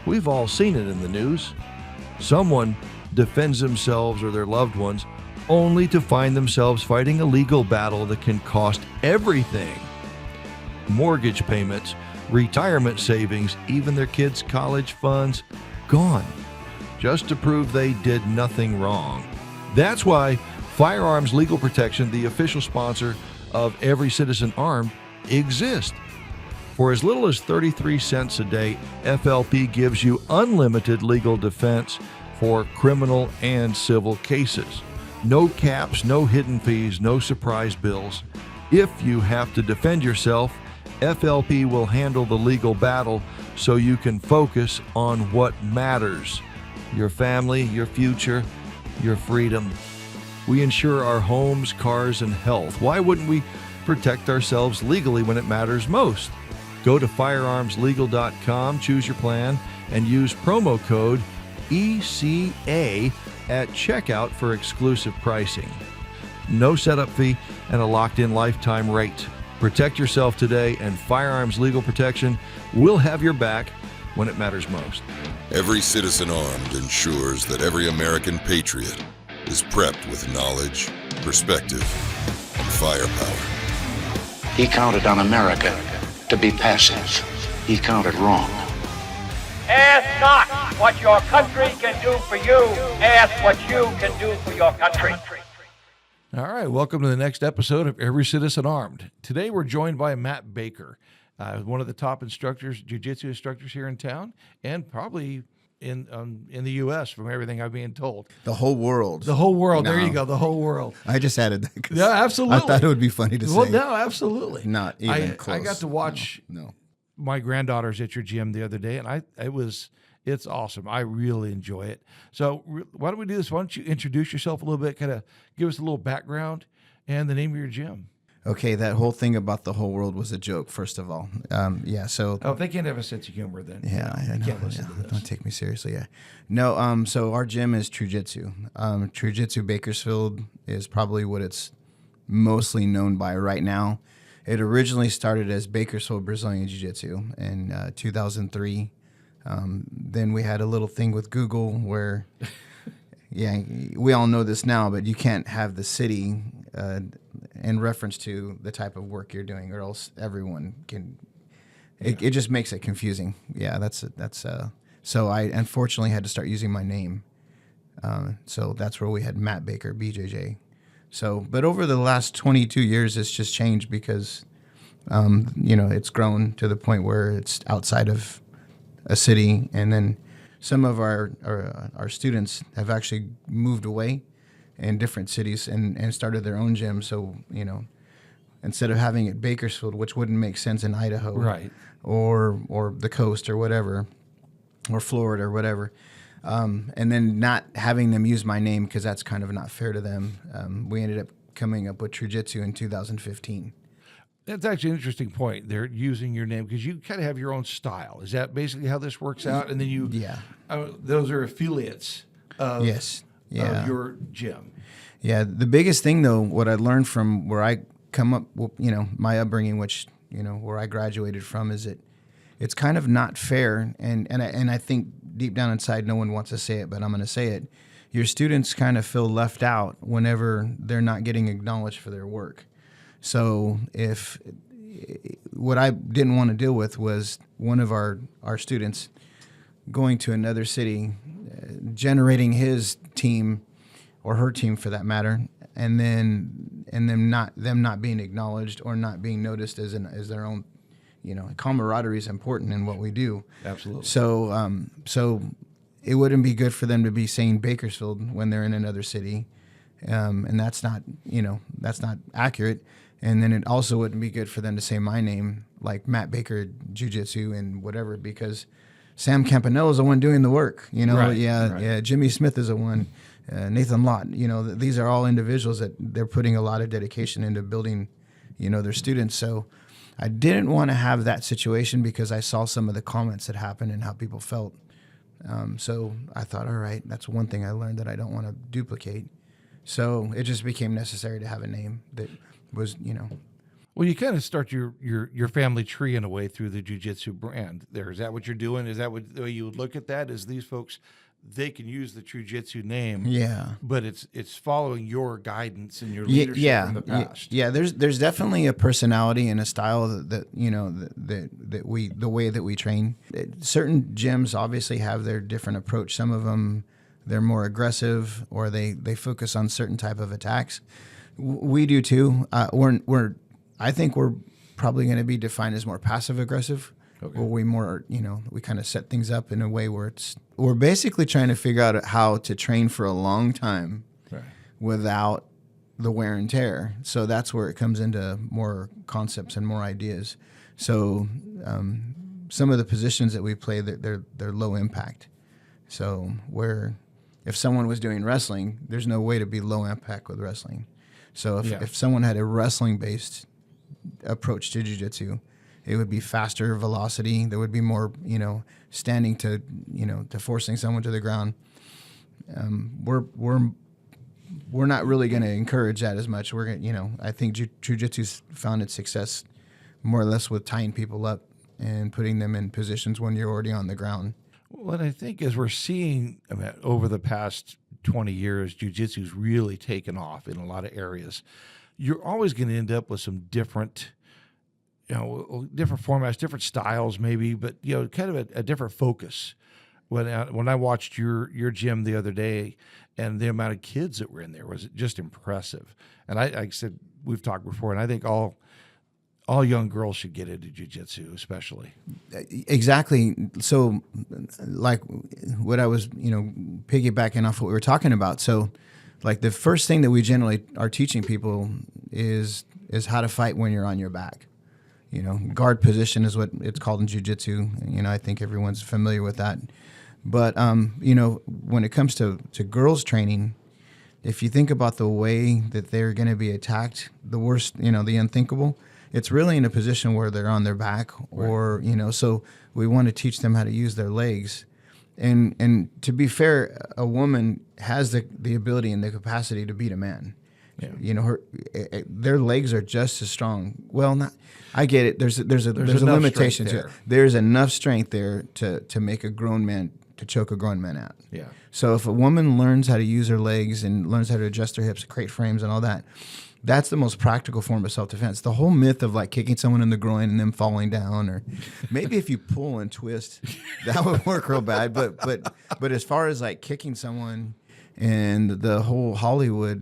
We've all seen it in the news. Someone defends themselves or their loved ones only to find themselves fighting a legal battle that can cost everything. Mortgage payments, retirement savings, even their kids' college funds, gone, just to prove they did nothing wrong. That's why Firearms Legal Protection, the official sponsor of Every Citizen Armed, exists. For as little as 33 cents a day, FLP gives you unlimited legal defense for criminal and civil cases. No caps, no hidden fees, no surprise bills. If you have to defend yourself, FLP will handle the legal battle so you can focus on what matters: your family, your future, your freedom. We insure our homes, cars, and health. Why wouldn't we protect ourselves legally when it matters most? Go to firearmslegal.com, choose your plan, and use promo code ECA at checkout for exclusive pricing. No setup fee and a locked-in lifetime rate. Protect yourself today, and Firearms Legal Protection will have your back when it matters most. Every Citizen Armed ensures that every American patriot is prepped with knowledge, perspective, and firepower. He counted on America to be passive. He counted wrong. Ask not what your country can do for you. Ask what you can do for your country. All right, welcome to the next episode of Every Citizen Armed. Today we're joined by Matt Baker, one of the top instructors, Jiu-Jitsu instructors here in town, and probably in the U.S. from everything I'm being told. The whole world. The whole world. No. There you go. The whole world. I just added that. 'Cause Yeah, absolutely. I thought it would be funny to Well, say. no, absolutely. Not even close. I got to watch No. my granddaughters at your gym the other day, and it's awesome. I really enjoy it. So why don't we do this? Why don't you introduce yourself a little bit, kind of give us a little background and the name of your gym. Okay, that whole thing about the whole world was a joke, first of all. So... Oh, if they can't have a sense of humor, then Yeah, I know. can't listen to this. Don't take me seriously, yeah. No, so our gym is Trujitsu. Trujitsu Bakersfield is probably what it's mostly known by right now. It originally started as Bakersfield Brazilian Jiu-Jitsu in 2003. Then we had a little thing with Google where, yeah, we all know this now, but you can't have the city in reference to the type of work you're doing, or else everyone can. It just makes it confusing. Yeah, so I unfortunately had to start using my name. So that's where we had Matt Baker, BJJ. So, but over the last 22 years, it's just changed because, it's grown to the point where it's outside of a city, and then some of our students have actually moved away in different cities and started their own gym. So, instead of having it Bakersfield, which wouldn't make sense in Idaho, Right, or the coast or whatever, or Florida or whatever, and then not having them use my name because that's kind of not fair to them. We ended up coming up with Trujitsu in 2015. That's actually an interesting point. They're using your name because you kind of have your own style. Is that basically how this works out? And then those are affiliates of, Yes. Yeah. of your gym. Yeah. The biggest thing, though, what I learned from where I come up, my upbringing, which, where I graduated from, is that it's kind of not fair. And I think deep down inside, no one wants to say it, but I'm going to say it. Your students kind of feel left out whenever they're not getting acknowledged for their work. So what I didn't want to deal with was one of our students going to another city, generating his team or her team for that matter, and them not being acknowledged or not being noticed as their own. Camaraderie is important in what we do. Absolutely. So it wouldn't be good for them to be saying Bakersfield when they're in another city, and that's not accurate. And then it also wouldn't be good for them to say my name, like Matt Baker Jiu-Jitsu and whatever, because Sam Campanella is the one doing the work. Right, Yeah. Jimmy Smith is the one. Nathan Lott. These are all individuals that they're putting a lot of dedication into building, their students. So I didn't want to have that situation because I saw some of the comments that happened and how people felt. So I thought, all right, that's one thing I learned that I don't want to duplicate. So it just became necessary to have a name that was, Well, you kind of start your family tree in a way through the Jiu-Jitsu brand. There, is that what you're doing? Is that what the way you would look at that? Is these folks, they can use the Jiu-Jitsu name, Yeah. but it's following your guidance and your leadership from the past. Yeah. There's definitely a personality and a style that the way that we train. Certain gyms obviously have their different approach. Some of them, they're more aggressive, or they focus on certain type of attacks. We do too. I think we're probably going to be defined as more passive aggressive. Okay. Or we more, we kind of set things up in a way where we're basically trying to figure out how to train for a long time without the wear and tear. So that's where it comes into more concepts and more ideas. So some of the positions that we play, they're low impact. So where if someone was doing wrestling, there's no way to be low impact with wrestling. So if someone had a wrestling based approach to jiu-jitsu, it would be faster velocity. There would be more, standing to forcing someone to the ground. We're not really going to encourage that as much. We're going, I think jiu-jitsu's found its success more or less with tying people up and putting them in positions when you're already on the ground. Well, and I think as we're seeing over the past 20 years, jiu-jitsu's really taken off in a lot of areas. You're always going to end up with some different, different formats, different styles maybe, but, kind of a different focus. When I watched your gym the other day and the amount of kids that were in there was just impressive. And I said, we've talked before, and I think all young girls should get into jiu-jitsu, especially. Exactly. So like what I was, piggybacking off what we were talking about. So like the first thing that we generally are teaching people is how to fight when you're on your back. Guard position is what it's called in jiu-jitsu. I think everyone's familiar with that. But, when it comes to girls training, if you think about the way that they're going to be attacked, the worst, the unthinkable, it's really in a position where they're on their back or, so we want to teach them how to use their legs. And to be fair, a woman has the ability and the capacity to beat a man. Yeah. Their legs are just as strong. Well, not. I get it. There's a limitation to it. There's enough strength there to make a grown man, to choke a grown man out. Yeah. So if a woman learns how to use her legs and learns how to adjust her hips, create frames, and all that, that's the most practical form of self-defense. The whole myth of like kicking someone in the groin and them falling down, or maybe if you pull and twist, that would work real bad. But as far as like kicking someone and the whole Hollywood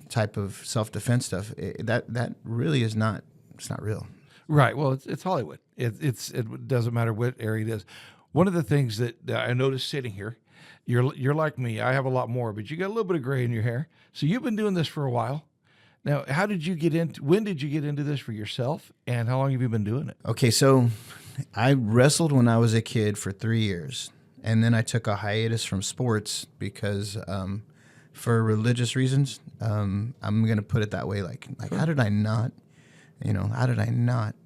type of self-defense stuff, that really is not. It's not real. Right. Well, it's Hollywood. It doesn't matter what area it is. One of the things that I noticed sitting here, you're like me. I have a lot more, but you got a little bit of gray in your hair. So you've been doing this for a while. Now, when did you get into this for yourself, and how long have you been doing it? Okay, so I wrestled when I was a kid for 3 years, and then I took a hiatus from sports because for religious reasons. I'm going to put it that way. Like how did I not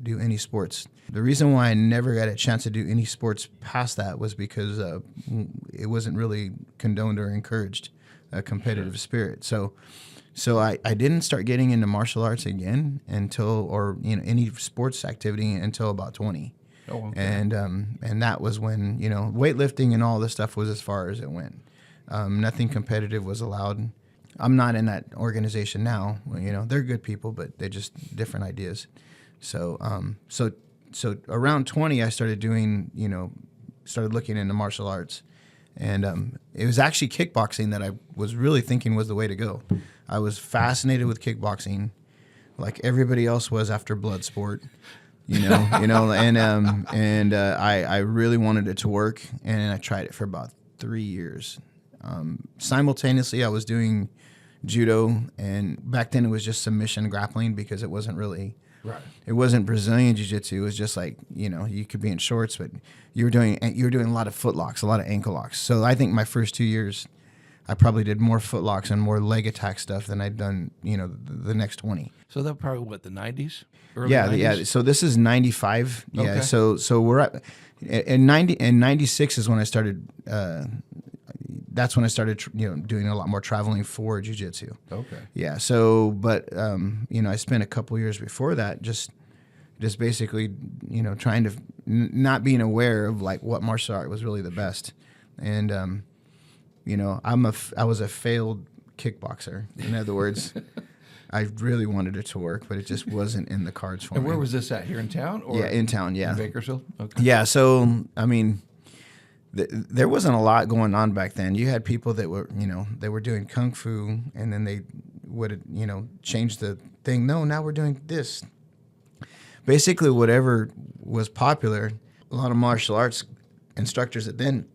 do any sports? The reason why I never got a chance to do any sports past that was because it wasn't really condoned or encouraged, a competitive spirit. So I didn't start getting into martial arts again until any sports activity until about 20. Oh, okay. And that was when, weightlifting and all this stuff was as far as it went. Nothing competitive was allowed. I'm not in that organization now. They're good people, but they're just different ideas. So around 20, I started started looking into martial arts. And it was actually kickboxing that I was really thinking was the way to go. I was fascinated with kickboxing, like everybody else was after blood sport, and I really wanted it to work, and I tried it for about 3 years. Simultaneously, I was doing judo, and back then it was just submission grappling because it wasn't really. Right. It wasn't Brazilian jiu-jitsu. It was just like, you could be in shorts, but you were doing a lot of foot locks, a lot of ankle locks. So I think my first 2 years, I probably did more foot locks and more leg attack stuff than I'd done, the next 20. So that probably the 90s? Yeah, 90s? yeah. So this is 95. Okay. Yeah. So we're at 96 is when I started that's when I started, doing a lot more traveling for jiu-jitsu. Okay. Yeah. So, but I spent a couple years before that just basically, trying to not being aware of like what martial art was really the best, and I was a failed kickboxer. In other words, I really wanted it to work, but it just wasn't in the cards for me. And where was this at? Here in town? Or yeah, in town. Yeah, in Bakersfield. Okay. Yeah. So I mean, there wasn't a lot going on back then. You had people that were, they were doing kung fu, and then they would, change the thing. No, now we're doing this. Basically, whatever was popular, a lot of martial arts instructors that then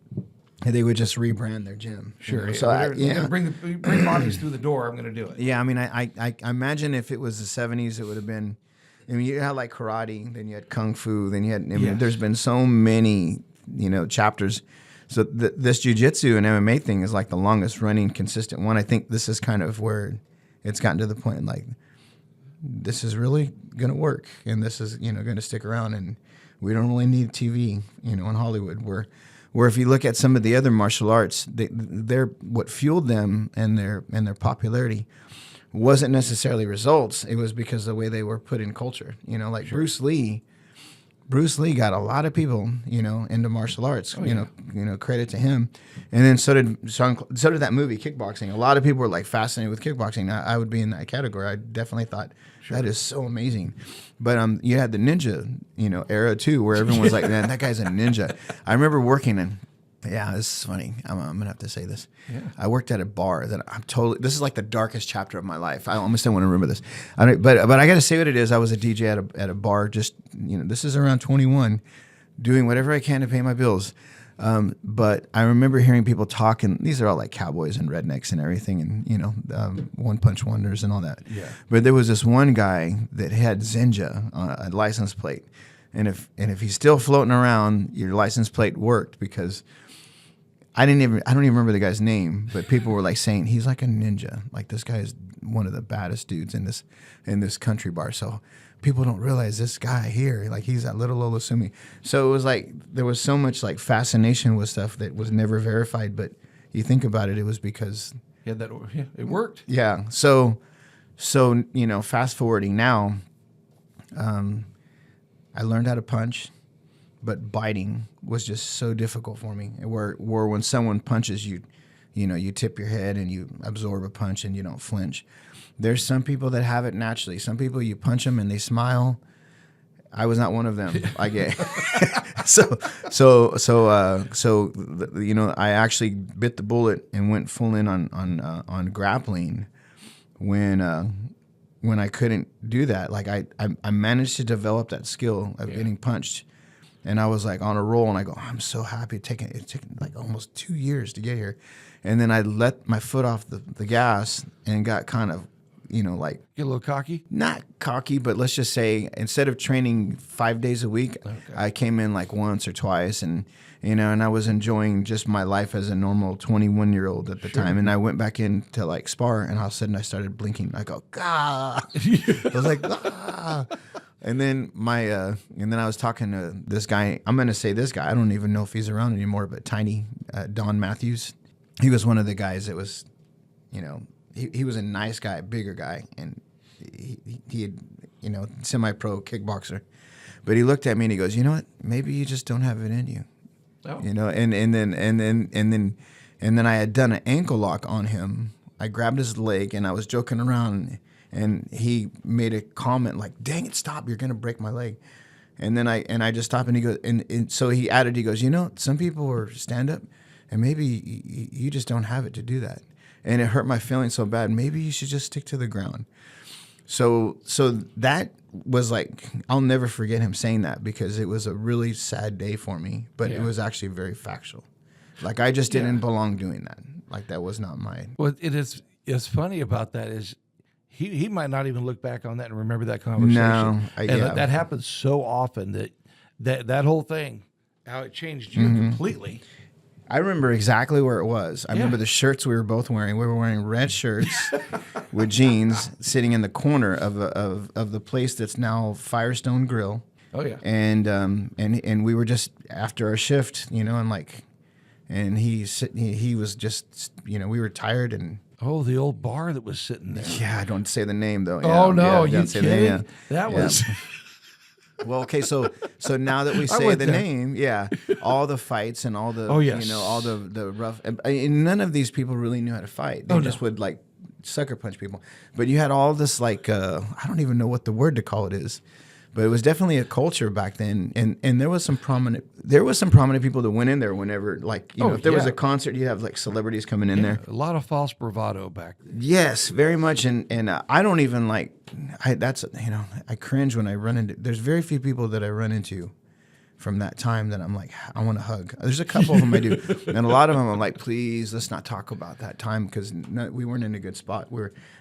they would just rebrand their gym. Sure. So I'm gonna bring bodies through the door. I'm going to do it. Yeah, I mean, I imagine if it was the 70s, it would have been. I mean, you had like karate, then you had kung fu, then you had. Yes. There's been so many, chapters. So this jiu-jitsu and MMA thing is like the longest running consistent one. I think this is kind of where it's gotten to the point like this is really going to work, and this is going to stick around, and we don't really need TV, in Hollywood. Where if you look at some of the other martial arts, they're what fueled them and their popularity wasn't necessarily results. It was because of the way they were put in culture. Like sure. Bruce Lee got a lot of people, into martial arts. Oh, yeah. Credit to him. And then so did that movie Kickboxing. A lot of people were like fascinated with kickboxing. I would be in that category. I definitely thought that is so amazing. But you had the ninja, era too, where everyone was like, man, that guy's a ninja. I remember working in. Yeah, this is funny. I'm gonna have to say this. Yeah. I worked at a bar that this is like the darkest chapter of my life. I almost don't want to remember this. But I got to say what it is. I was a DJ at a bar. Just this is around 21, doing whatever I can to pay my bills. But I remember hearing people talking. These are all like cowboys and rednecks and everything, and one punch wonders and all that. Yeah. But there was this one guy that had Zenja on a license plate, and if he's still floating around, your license plate worked because. I don't even remember the guy's name, but people were like saying he's like a ninja. Like this guy is one of the baddest dudes in this country bar. So people don't realize this guy here, like he's that little Olasumi. So it was like there was so much like fascination with stuff that was never verified. But you think about it, it was because it worked. Yeah. So fast forwarding now, I learned how to punch. But biting was just so difficult for me. Where when someone punches you, you tip your head and you absorb a punch and you don't flinch. There's some people that have it naturally. Some people you punch them and they smile. I was not one of them. I I actually bit the bullet and went full in on grappling when I couldn't do that. Like I managed to develop that skill of getting punched. And I was like on a roll, and I go, I'm so happy. It took like almost 2 years to get here. And then I let my foot off the gas and got kind of, like. Get a little cocky? Not cocky, but let's just say instead of training 5 days a week, okay. I came in like once or twice. And, and I was enjoying just my life as a normal 21-year-old at the time. And I went back in to like spar, and all of a sudden I started blinking. I go, Gah! I was like, ah. And then and then I was talking to this guy. I'm going to say this guy. I don't even know if he's around anymore, but Tiny, Don Matthews. He was one of the guys that was, he was a nice guy, bigger guy, and he had, semi-pro kickboxer. But he looked at me and he goes, you know what? Maybe you just don't have it in you. Oh. And then I had done an ankle lock on him. I grabbed his leg and I was joking around. And he made a comment like, dang it, stop, you're going to break my leg. And then I just stopped, and he goes, and so he goes, some people are stand-up, and maybe you just don't have it to do that. And it hurt my feelings so bad. Maybe you should just stick to the ground. So that was like, I'll never forget him saying that because it was a really sad day for me, but it was actually very factual. Like I just didn't belong doing that. Like that was not my. Well, it's funny about that is, He might not even look back on that and remember that conversation. No, that happens so often that whole thing, how it changed you completely. I remember exactly where it was. I remember the shirts we were both wearing. We were wearing red shirts with jeans, sitting in the corner of the place that's now Firestone Grill. Oh yeah. And we were just after our shift, and like. and he was just, we were tired and. Oh, the old bar that was sitting there. Yeah, I don't say the name though. Oh no, you don't say the kidding? name, That was. Well, okay, so now that we say the name, all the fights and all the, all the rough, and none of these people really knew how to fight. They just would like sucker punch people. But you had all this like, I don't even know what the word to call it is, but it was definitely a culture back then. And there was some prominent people that went in there whenever, like, if there was a concert, you'd have like celebrities coming in there. A lot of false bravado back then. Yes, very much. And I don't even like, I cringe when I run into, there's very few people that I run into from that time that I'm like, I want to hug. There's a couple of them I do. And a lot of them I'm like, please, let's not talk about that time because we weren't in a good spot.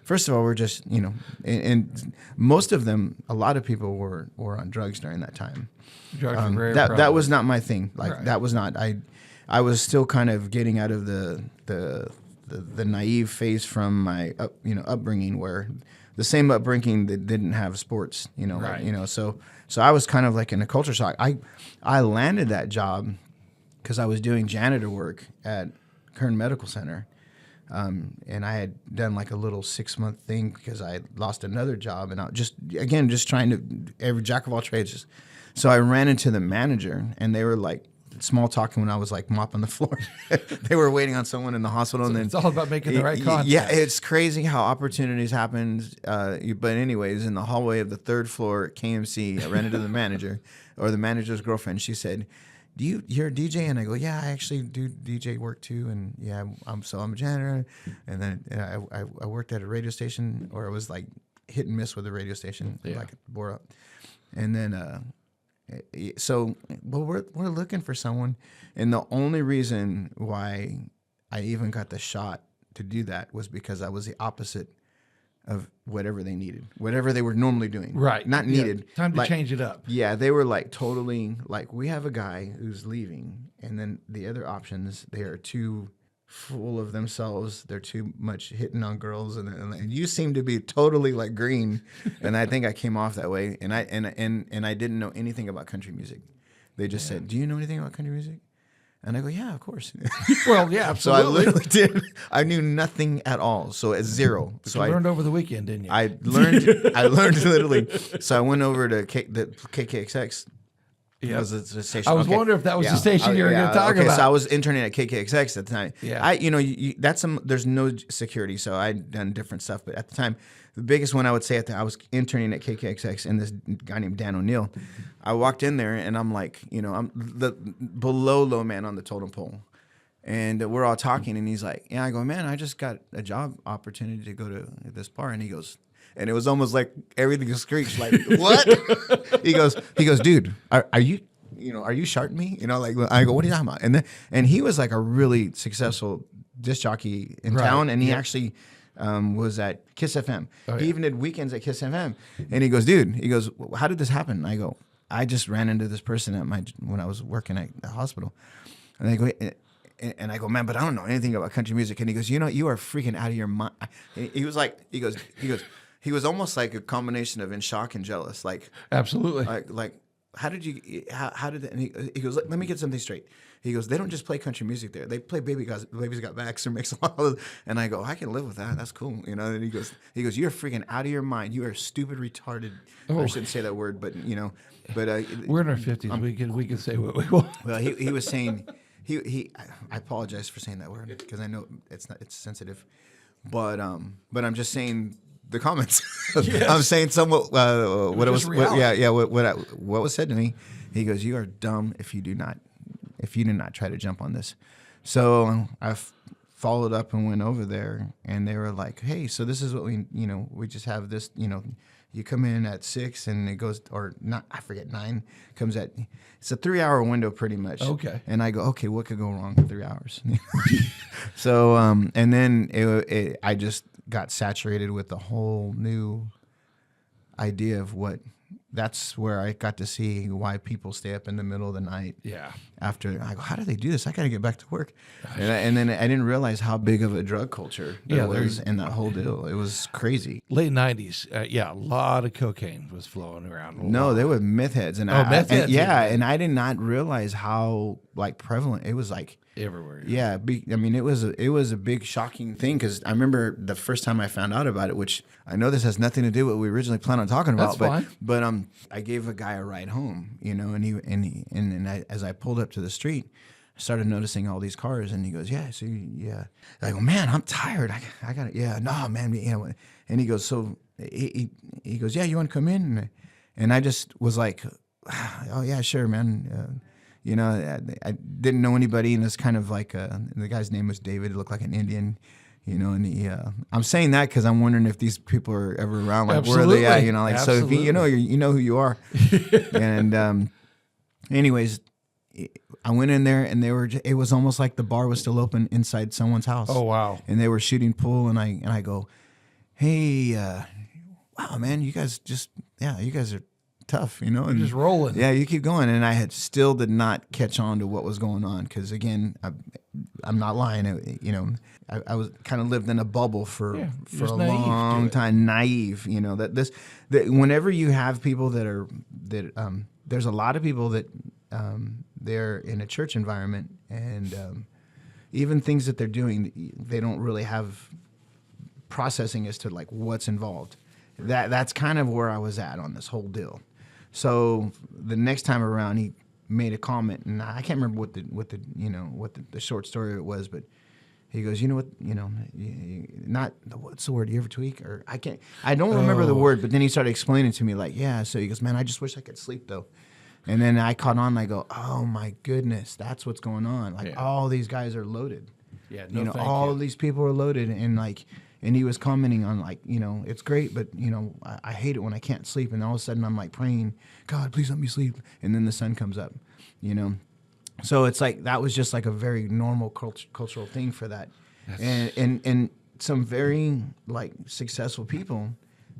First of all, we're just, and most of them, a lot of people were on drugs during that time. Drugs were very that was not my thing. Like right. That was not, I was still kind of getting out of the naive phase from my upbringing where the same upbringing that didn't have sports, right. So I was kind of like in a culture shock. I landed that job because I was doing janitor work at Kern Medical Center, and I had done like a little 6-month thing because I lost another job, and I just trying to every jack of all trades. So I ran into the manager, and they were like small talking when I was like mopping the floor. They were waiting on someone in the hospital, and then it's all about making the right contact. Yeah, it's crazy how opportunities happen. But anyways, in the hallway of the 3rd floor at KMC, I ran into the manager or the manager's girlfriend. She said, you're a DJ? And I go, yeah, I actually do DJ work too. And yeah, I'm a janitor. And then I worked at a radio station, or it was like hit and miss with the radio station, like bore up. And then we're looking for someone, and the only reason why I even got the shot to do that was because I was the opposite of whatever they needed, whatever they were normally doing. Right. Not needed. Yeah, time to change it up. Yeah, they were like totally like, we have a guy who's leaving, and then the other options, they are too full of themselves. They're too much hitting on girls, and you seem to be totally like green. And I think I came off that way. And I didn't know anything about country music. They just said, "Do you know anything about country music?" And I go, "Yeah, of course." Well, yeah, so I literally did. I knew nothing at all. So at zero. But so you learned over the weekend, didn't you? I learned literally. So I went over to the KKXX. Yeah, was the station. I was wondering if that was the station you were going to talk about. So I was interning at KKXX at the time. Yeah, there's no security, so I'd done different stuff. But at the time, the biggest one I would say I was interning at KKXX, and this guy named Dan O'Neill. I walked in there, and I'm like, I'm the below low man on the totem pole, and we're all talking, and he's like, I go, man, I just got a job opportunity to go to this bar, and he goes. And it was almost like everything screeched, like, what? He goes, dude, are you sharting me? Like, I go, what are you talking about? And he was like a really successful disc jockey in town, and he actually was at Kiss FM. Oh, yeah. He even did weekends at Kiss FM. And he goes, dude, how did this happen? And I go, I just ran into this person when I was working at the hospital. And I go, man, but I don't know anything about country music. And he goes, you are freaking out of your mind. He was like, he goes. He was almost like a combination of in shock and jealous. Like, absolutely. Like how did that? And he goes, let me get something straight. He goes, they don't just play country music there. They play Baby's Got Backs or Mix a lot of. And I go, I can live with that. That's cool. And he goes, you're freaking out of your mind. You are stupid, retarded. I shouldn't say that word, but but we're in our 50s. We can say what we want. Well, he was saying I apologize for saying that word because I know it's sensitive, but I'm just saying. The comments. Yes. I'm saying somewhat what was said to me. He goes, "You are dumb if you do not try to jump on this." So I followed up and went over there, and they were like, "Hey, so this is what we just have this. You come in at 6, and it goes or not. I forget 9 comes at. It's a 3-hour window pretty much. Okay. And I go, okay, what could go wrong in 3 hours? So and then I just got saturated with the whole new idea of what that's where I got to see why people stay up in the middle of the night. Yeah. After I go, how do they do this? I got to get back to work. And then I didn't realize how big of a drug culture there was in that whole deal. It was crazy. Late 90s. A lot of cocaine was flowing around. No, they were meth heads. And meth heads. And I did not realize how like prevalent it was, like everywhere. Yeah, I mean, it was a big shocking thing, because I remember the first time I found out about it, which I know this has nothing to do with what we originally planned on talking about. That's fine. But I gave a guy a ride home, and as I pulled up to the street, I started noticing all these cars, and he goes, yeah. So yeah, I go, man, I'm tired. I got it. Yeah, no, man. And he goes, so he goes, yeah, you want to come in? And I just was like, oh yeah, sure, man. I didn't know anybody, and it's kind of like the guy's name was David. He looked like an Indian, and I'm saying that because I'm wondering if these people are ever around, like Absolutely. where are they at, like Absolutely. So if you know who you are. And anyways, I went in there, and it was almost like the bar was still open inside someone's house. Oh wow! And they were shooting pool, and I go, hey, wow, man, you guys are tough, and You're just rolling. Yeah, you keep going. And I still did not catch on to what was going on, because again, I'm not lying. I was kind of lived in a bubble for a long time, naive. That whenever you have people there's a lot of people that they're in a church environment, and even things that they're doing, they don't really have processing as to like what's involved. That's kind of where I was at on this whole deal. So the next time around, he made a comment, and I can't remember what the short story it was, but he goes, what's the word? You ever tweak? Or I don't remember the word, but then he started explaining to me like, yeah. So he goes, man, I just wish I could sleep though. And then I caught on, and I go, oh my goodness, that's what's going on. Like all these guys are loaded. Yeah, all of these people are loaded, and he was commenting on like, it's great, but I hate it when I can't sleep, and all of a sudden I'm like praying, God, please let me sleep, and then the sun comes up, So it's like that was just like a very normal cultural thing for that, and some very like successful people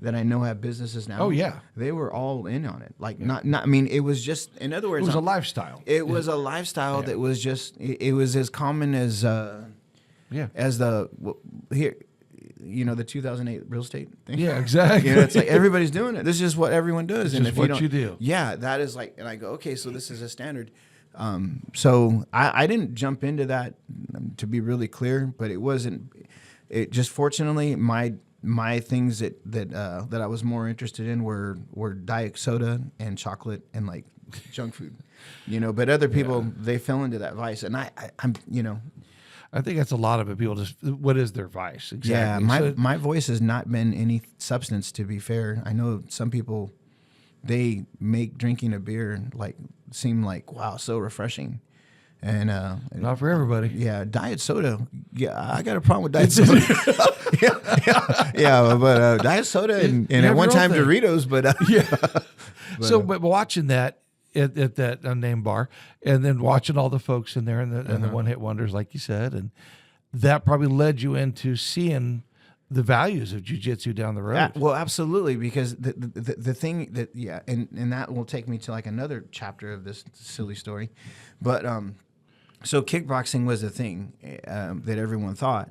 that I know have businesses now. Oh yeah, they were all in on it. Like not. I mean, it was just, in other words, it was a lifestyle. It was a lifestyle that was just. It was as common as as the here. The 2008 real estate thing. Yeah, exactly. It's like everybody's doing it. This is just what everyone does. It's just what you do. Yeah, that is like, and I go, okay, so this is a standard. So I didn't jump into that, to be really clear, but it wasn't. It just, fortunately, my things that I was more interested in were diet soda and chocolate and like junk food, But other people, they fell into that vice, and I'm. I think that's a lot of it. People just, what is their vice? Exactly. Yeah, my voice has not been any substance, to be fair. I know some people, they make drinking a beer like seem like, wow, so refreshing. And not for everybody. Yeah, diet soda. Yeah, I got a problem with diet soda. But diet soda and at one time Doritos, but But watching that at that unnamed bar, and then watching all the folks in there and the one-hit wonders, like you said, and that probably led you into seeing the values of jiu-jitsu down the road. Well, absolutely, because the thing that and that will take me to like another chapter of this silly story, but so kickboxing was a thing that everyone thought,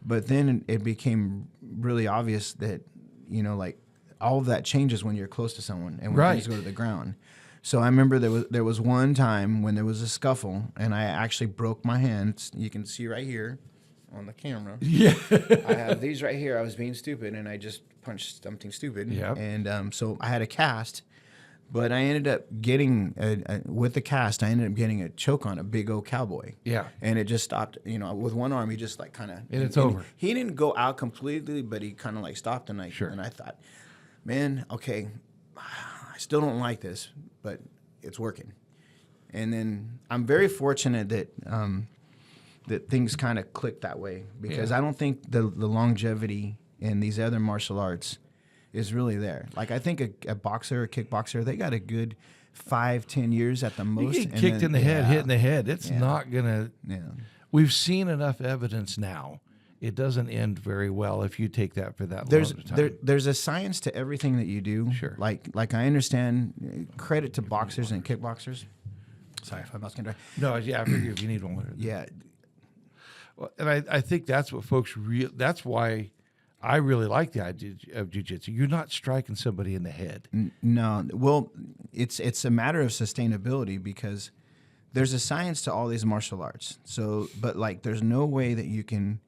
but then it became really obvious that like all of that changes when you're close to someone and when things go to the ground. So I remember there was one time when there was a scuffle, and I actually broke my hand. You can see right here on the camera. Yeah, I have these right here. I was being stupid, and I just punched something stupid. Yeah, and so I had a cast, but I ended up getting with the cast. I ended up getting a choke on a big old cowboy. Yeah, and it just stopped. With one arm, he just like kind of. And it's over. He didn't go out completely, but he kind of like stopped, and I thought, man, okay, I still don't like this, but it's working. And then I'm very fortunate that that things kind of clicked that way, because I don't think the longevity in these other martial arts is really there. Like I think a boxer, a kickboxer, they got a good 5-10 years at the most. You get kicked in the head, hit in the head. It's not gonna. Yeah. We've seen enough evidence now, it doesn't end very well if you take that for that There's long of time. there's a science to everything that you do. Sure. Like I understand, credit to boxers and kickboxers. Sorry if I'm not going to. No, yeah, I figure if you need one. Yeah. Well, and I think that's what folks that's why I really like the idea of jiu-jitsu. You're not striking somebody in the head. No. Well, it's a matter of sustainability because there's a science to all these martial arts. So, but like, there's no way that you can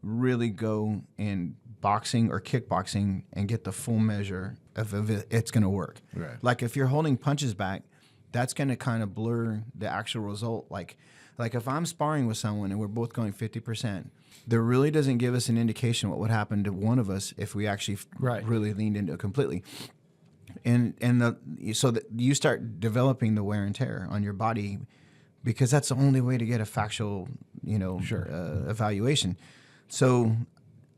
really go in boxing or kickboxing and get the full measure of if it's going to work. Right. Like if you're holding punches back, that's going to kind of blur the actual result. Like if I'm sparring with someone and we're both going 50%, there really doesn't give us an indication what would happen to one of us if we actually really leaned into it completely. So that you start developing the wear and tear on your body because that's the only way to get a factual, evaluation. So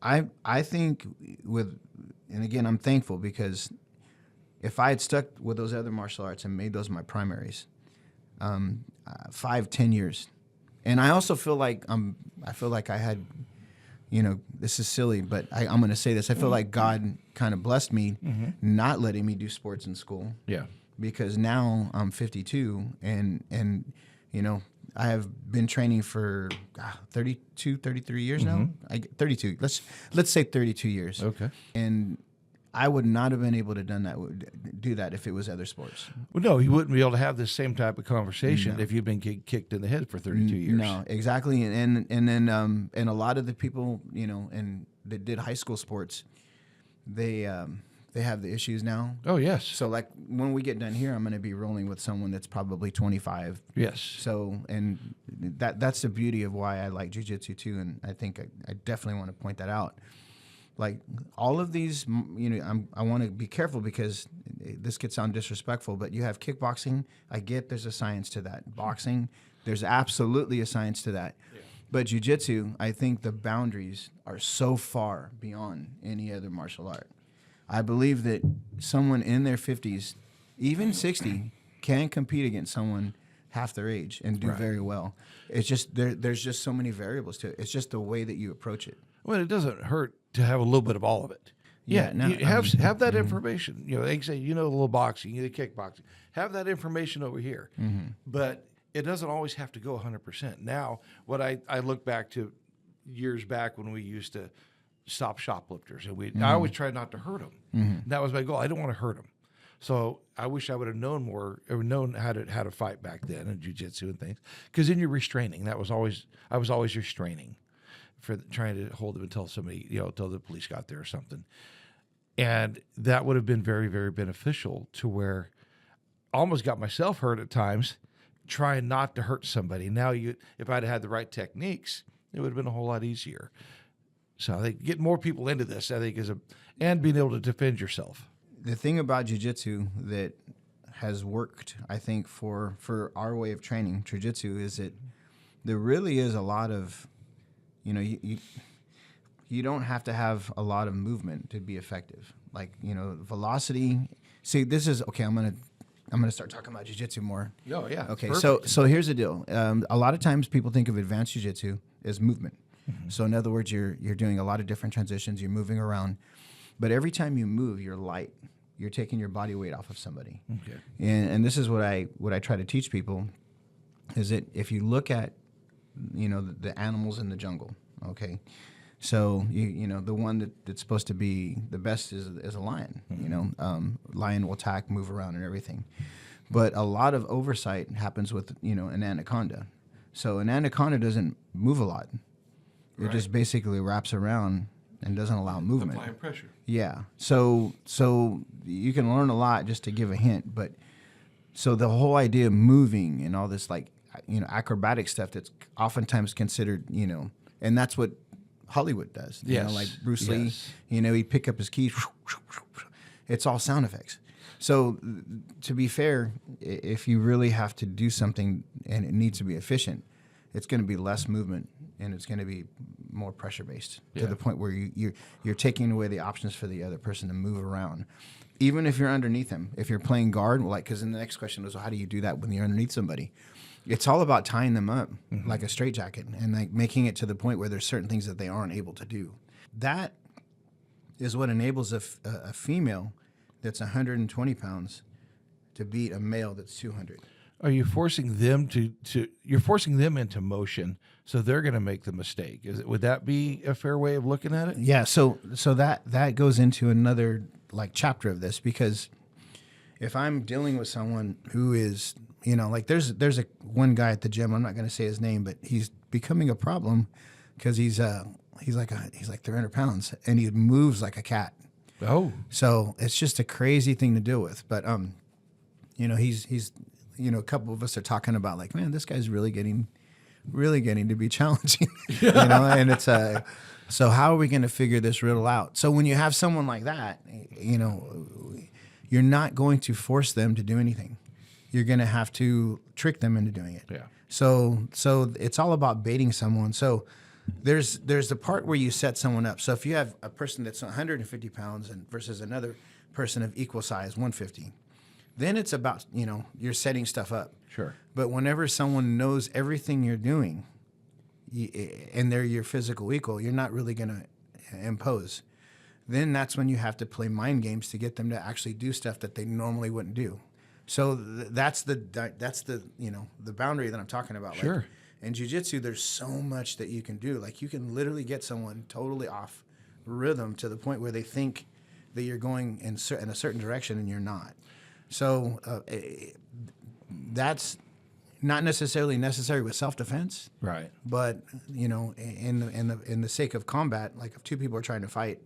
I think and again, I'm thankful because if I had stuck with those other martial arts and made those my primaries, 5-10 years, and I also feel like I had, this is silly, but I'm going to say this. I feel like God kind of blessed me not letting me do sports in school. Yeah. Because now I'm 52 and I have been training for 32, 33 years now. 32. Let's say 32 years. Okay. And I would not have been able to do that if it was other sports. Well, no, you wouldn't be able to have this same type of conversation if you'd been kicked in the head for 32 years. No, exactly. And then and a lot of the people, and that did high school sports, they have the issues now. Oh, yes. So like when we get done here, I'm going to be rolling with someone that's probably 25. Yes. So and that's the beauty of why I like jiu-jitsu too, and I think I definitely want to point that out. Like all of these, I want to be careful because this could sound disrespectful, but you have kickboxing. I get there's a science to that. Boxing, there's absolutely a science to that. Yeah. But jiu-jitsu, I think the boundaries are so far beyond any other martial art. I believe that someone in their 50s, even 60, can compete against someone half their age and do very well. It's just there's just so many variables to it. It's just the way that you approach it. Well, it doesn't hurt to have a little bit of all of it. Yeah, no, you have that information. They can say, a little boxing, the kickboxing. Have that information over here. But it doesn't always have to go 100%. Now, what I look back to years back when we used to stop shoplifters, and I always tried not to hurt them. That was my goal. I didn't want to hurt them. So I wish I would have known more, or known how to fight back then in jiu-jitsu and things. Because then you're restraining. I was always restraining for trying to hold them until somebody, until the police got there or something. And that would have been very, very beneficial to where I almost got myself hurt at times trying not to hurt somebody. Now, if I'd had the right techniques, it would have been a whole lot easier. So I think getting more people into this, I think, and being able to defend yourself. The thing about jiu-jitsu that has worked, I think, for our way of training, Trujitsu, is that there really is a lot of, you don't have to have a lot of movement to be effective. Like, velocity. See, this is, okay, I'm gonna start talking about jiu-jitsu more. Oh, yeah. Okay, so here's the deal. A lot of times people think of advanced jiu-jitsu as movement. So in other words, you're doing a lot of different transitions, you're moving around. But every time you move, you're light. You're taking your body weight off of somebody. Okay. And this is what I try to teach people is that if you look at, the animals in the jungle, okay? So, the one that's supposed to be the best is a lion, lion will attack, move around and everything. But a lot of oversight happens with, an anaconda. So an anaconda doesn't move a lot. It just basically wraps around and doesn't allow movement. Applying pressure. Yeah. So you can learn a lot just to give a hint. But so the whole idea of moving and all this acrobatic stuff that's oftentimes considered, and that's what Hollywood does. Yes. Like Bruce Lee, he'd pick up his keys. It's all sound effects. So to be fair, if you really have to do something and it needs to be efficient, it's going to be less movement and it's going to be more pressure based to the point where you're taking away the options for the other person to move around, even if you're underneath them. If you're playing guard, because then the next question was, well, how do you do that when you're underneath somebody? it's all about tying them up like a straitjacket and like making it to the point where there's certain things that they aren't able to do. That is what enables a female that's 120 pounds to beat a male that's 200. Are you forcing them you're forcing them into motion, so they're going to make the mistake? Would that be a fair way of looking at it? Yeah. So that goes into another like chapter of this, because if I'm dealing with someone who is, like there's one guy at the gym, I'm not going to say his name, but he's becoming a problem because he's like 300 pounds and he moves like a cat. Oh, so it's just a crazy thing to deal with. But he's a couple of us are talking about like, man, this guy's really getting to be challenging, and it's so how are we going to figure this riddle out? So when you have someone like that, you're not going to force them to do anything. You're going to have to trick them into doing it. Yeah. So it's all about baiting someone. So there's the part where you set someone up. So if you have a person that's 150 pounds and versus another person of equal size, 150, then it's about, you're setting stuff up. Sure. But whenever someone knows everything you're doing and they're your physical equal, you're not really going to impose. Then that's when you have to play mind games to get them to actually do stuff that they normally wouldn't do. So that's the boundary that I'm talking about. Sure. Like, in jiu-jitsu, there's so much that you can do. Like you can literally get someone totally off rhythm to the point where they think that you're going in a certain direction and you're not. So that's not necessarily necessary with self-defense, right? But in the sake of combat, like if two people are trying to fight,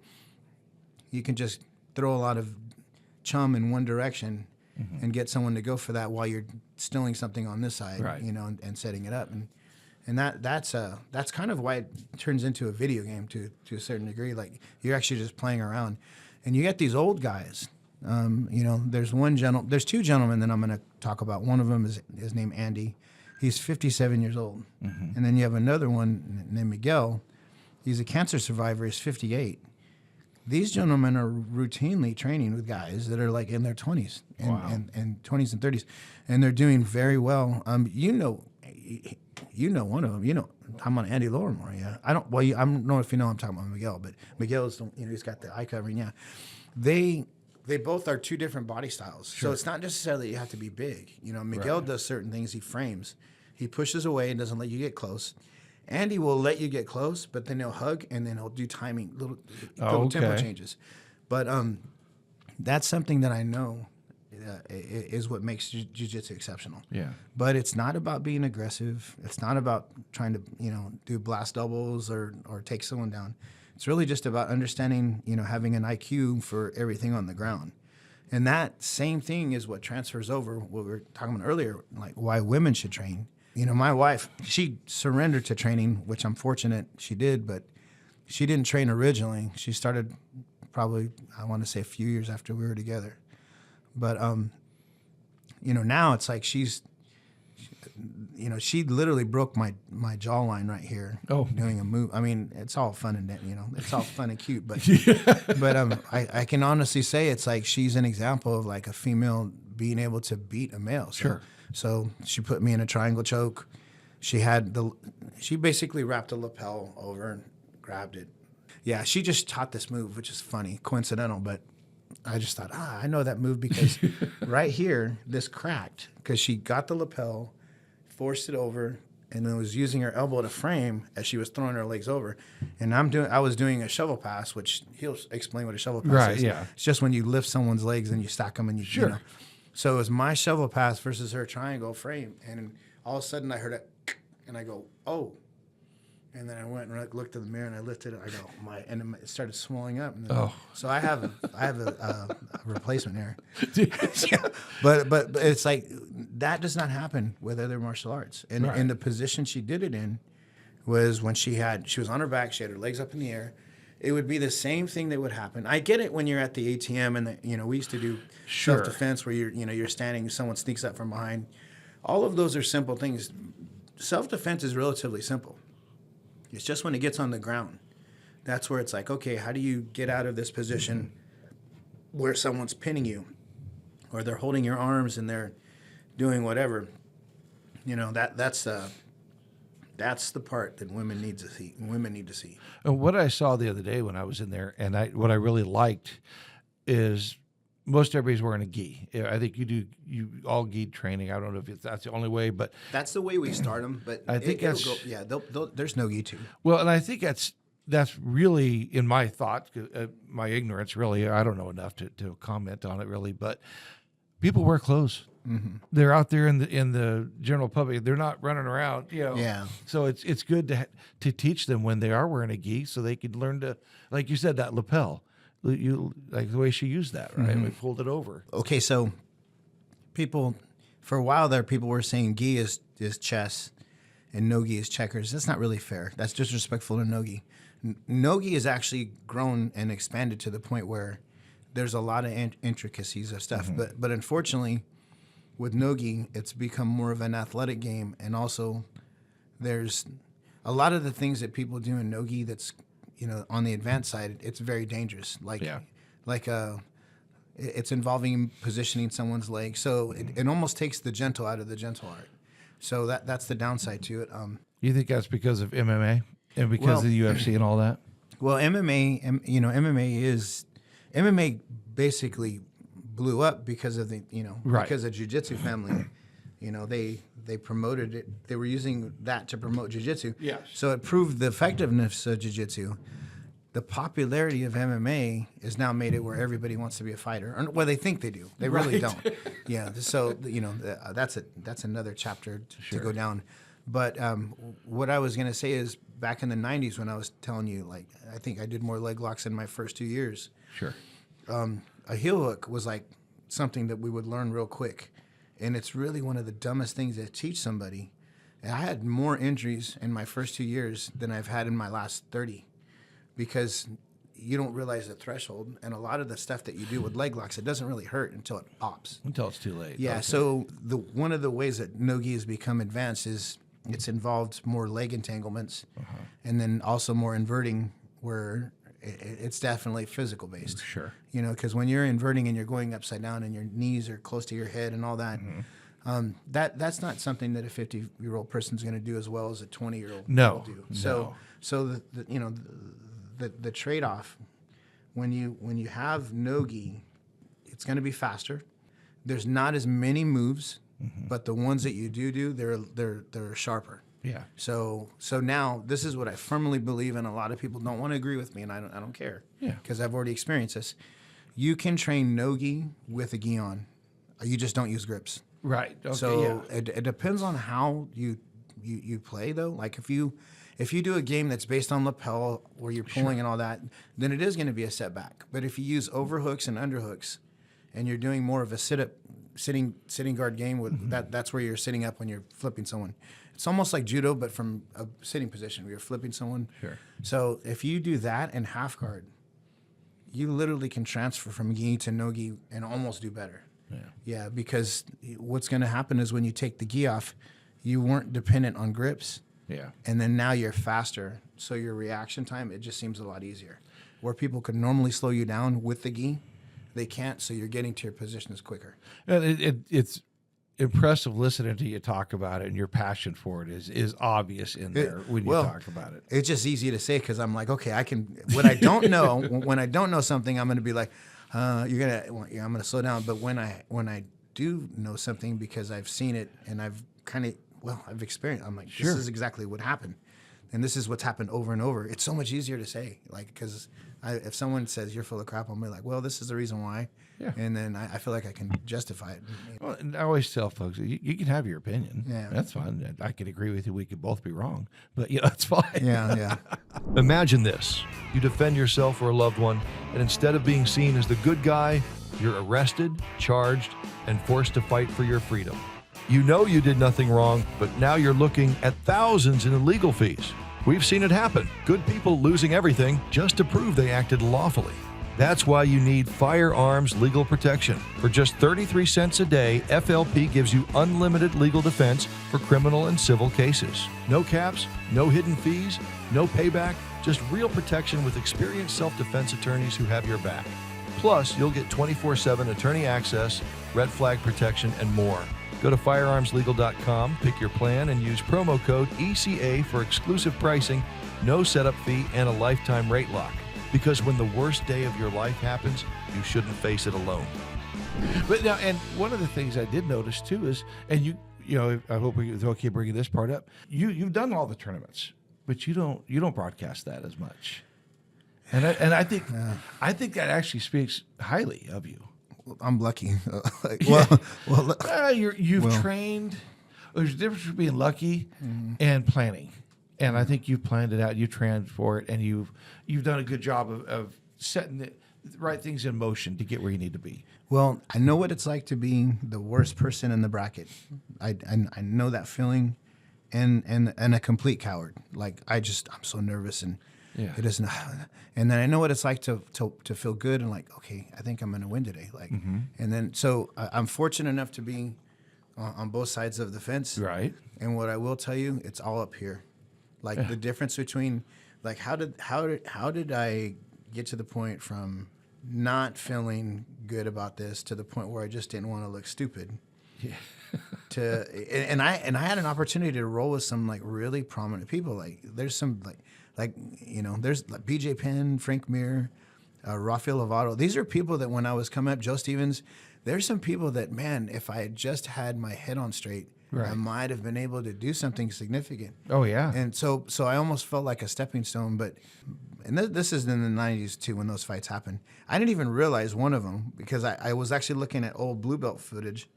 you can just throw a lot of chum in one direction and get someone to go for that while you're stilling something on this side, right? And setting it up, and that's kind of why it turns into a video game to a certain degree. Like you're actually just playing around, and you get these old guys. There's two gentlemen that I'm going to talk about. One of them is named Andy. He's 57 years old. And then you have another one named Miguel. He's a cancer survivor. He's 58. These gentlemen are routinely training with guys that are like in their 20s and 20s and 30s, and they're doing very well. You know one of them. I'm on Andy Lorimore. Yeah, I don't know if you know I'm talking about Miguel, but Miguel is he's got the eye covering. Yeah, they both are two different body styles. Sure. So it's not necessarily you have to be big. Miguel does certain things. He frames. He pushes away and doesn't let you get close. Andy will let you get close, but then he'll hug and then he'll do timing, little tempo changes. But that's something that I know is what makes jiu-jitsu exceptional. Yeah. But it's not about being aggressive. It's not about trying to do blast doubles or take someone down. It's really just about understanding, having an IQ for everything on the ground. And that same thing is what transfers over, what we were talking about earlier, like why women should train. My wife, she surrendered to training, which I'm fortunate she did, but she didn't train originally. She started probably, I want to say a few years after we were together. But, now it's like she literally broke my jawline right here doing a move. I mean, it's all fun and, it's all fun and cute, but, I can honestly say it's like she's an example of like a female being able to beat a male. So she put me in a triangle choke. She basically wrapped a lapel over and grabbed it. Yeah, she just taught this move, which is funny, coincidental, but I just thought, I know that move because right here, this cracked because she got the lapel, forced it over, and then was using her elbow to frame as she was throwing her legs over. And I was doing a shovel pass, which he'll explain what a shovel pass is. Yeah. It's just when you lift someone's legs and you stack them and you. So it was my shovel pass versus her triangle frame. And all of a sudden I heard it, and I go, oh. And then I went and looked in the mirror and I lifted it. I go, and it started swelling up. And then, so I have a replacement here. Yeah. But it's like that does not happen with other martial arts. And in the position she did it in was when she was on her back, she had her legs up in the air. It would be the same thing that would happen. I get it when you're at the ATM and we used to do self-defense where you're standing, someone sneaks up from behind. All of those are simple things. Self-defense is relatively simple. It's just when it gets on the ground. That's where it's like, okay, how do you get out of this position where someone's pinning you or they're holding your arms and they're doing whatever? That's the part that women need to see. Women need to see. And what I saw the other day when I was in there, and what I really liked is most everybody's wearing a gi. I think you all gi training. I don't know if that's the only way, but that's the way we start them. But I think there's no gi too. Well, and I think that's really, in my thought, my ignorance, really, I don't know enough to comment on it, really, but people wear clothes. Mm-hmm. They're out there in the general public. They're not running around, Yeah. So it's good to teach them when they are wearing a gi, so they could learn to, like you said, that lapel. You like the way she used that, right? Mm-hmm. We pulled it over. Okay, so for a while there, people were saying gi is chess and no-gi is checkers. That's not really fair. That's disrespectful to no-gi. No-gi has actually grown and expanded to the point where there's a lot of intricacies of stuff. Mm-hmm. But unfortunately, with no-gi, it's become more of an athletic game. And also, there's a lot of the things that people do in no-gi that's, on the advanced side, it's very dangerous. It's involving positioning someone's leg. So it almost takes the gentle out of the gentle art. So that's the downside to it. You think that's because of MMA and because of the UFC and all that? Well, MMA basically blew up because of because of Jiu-Jitsu family. They promoted it. They were using that to promote Jiu-Jitsu. Yes. So it proved the effectiveness of Jiu-Jitsu. The popularity of MMA has now made it where everybody wants to be a fighter. Well, they think they do. They really don't. Yeah. So that's another chapter to go down. But what I was going to say is back in the 90s when I was telling you, I think I did more leg locks in my first 2 years. Sure. A heel hook was like something that we would learn real quick. And it's really one of the dumbest things to teach somebody. And I had more injuries in my first 2 years than I've had in my last 30 because you don't realize the threshold. And a lot of the stuff that you do with leg locks, it doesn't really hurt until it pops. Until it's too late. Yeah, okay. So one of the ways that no-gi has become advanced is it's involved more leg entanglements and then also more inverting where it's definitely physical based. Sure. Because when you're inverting and you're going upside down and your knees are close to your head and all that, that's not something that a 50-year-old person's going to do as well as a 20-year-old will do. So the trade-off when you have no-gi, it's going to be faster. There's not as many moves, but the ones that you do, they're sharper. Yeah. So now this is what I firmly believe, and a lot of people don't want to agree with me, and I don't care. Yeah. Because I've already experienced this. You can train no-gi with a gi on. You just don't use grips. Right. Okay, so it depends on how you play though. Like if you do a game that's based on lapel where you're pulling and all that, then it is going to be a setback. But if you use overhooks and underhooks, and you're doing more of a sitting guard game with that's where you're sitting up when you're flipping someone. It's almost like judo, but from a sitting position where you're flipping someone. Sure. So if you do that and half guard, you literally can transfer from gi to no gi and almost do better. Yeah. Yeah, because what's going to happen is when you take the gi off, you weren't dependent on grips. Yeah. And then now you're faster, so your reaction time, it just seems a lot easier. Where people could normally slow you down with the gi, they can't, so you're getting to your positions quicker. And it's impressive listening to you talk about it, and your passion for it is obvious in there when you talk about it. It's just easy to say because I'm like, okay, I can. What I don't know, when I don't know something, I'm going to be like, I'm going to slow down. But when I do know something because I've seen it and I've experienced, I'm like, this is exactly what happened, and this is what's happened over and over. It's so much easier to say, because if someone says you're full of crap, I'm be like, well, this is the reason why. Yeah. And then I feel like I can justify it. Well, and I always tell folks, you can have your opinion. Yeah. That's fine. I could agree with you. We could both be wrong, but that's fine. Yeah. Imagine this. You defend yourself or a loved one, and instead of being seen as the good guy, you're arrested, charged, and forced to fight for your freedom. You know you did nothing wrong, but now you're looking at thousands in legal fees. We've seen it happen. Good people losing everything just to prove they acted lawfully. That's why you need firearms legal protection. For just 33 cents a day, FLP gives you unlimited legal defense for criminal and civil cases. No caps, no hidden fees, no payback, just real protection with experienced self-defense attorneys who have your back. Plus, you'll get 24/7 attorney access, red flag protection, and more. Go to firearmslegal.com, pick your plan, and use promo code ECA for exclusive pricing, no setup fee, and a lifetime rate lock. Because when the worst day of your life happens, you shouldn't face it alone. But now, and one of the things I did notice too is, and you know, I hope it's okay bringing this part up. You've done all the tournaments, but you don't broadcast that as much. And I think that actually speaks highly of you. I'm lucky. You've trained. There's a difference between being lucky and planning, and I think you've planned it out. You trained for it, and you've done a good job of setting the right things in motion to get where you need to be. Well, I know what it's like to be the worst person in the bracket. I know that feeling, and a complete coward. Like I'm so nervous and. Yeah. It isn't, and then I know what it's like to feel good and like, okay, I think I'm going to win today. Like, and then so I'm fortunate enough to be on both sides of the fence. Right. And what I will tell you, it's all up here. Like the difference between, like, how did I get to the point from not feeling good about this to the point where I just didn't want to look stupid. Yeah. And I had an opportunity to roll with some like really prominent people. Like there's some there's like BJ Penn, Frank Mir, Rafael Lovato. These are people that when I was coming up, Joe Stevens, there's some people that, man, if I had just had my head on straight, I might have been able to do something significant. Oh, yeah. And so I almost felt like a stepping stone. And this is in the 90s, too, when those fights happened. I didn't even realize one of them because I was actually looking at old Blue Belt footage.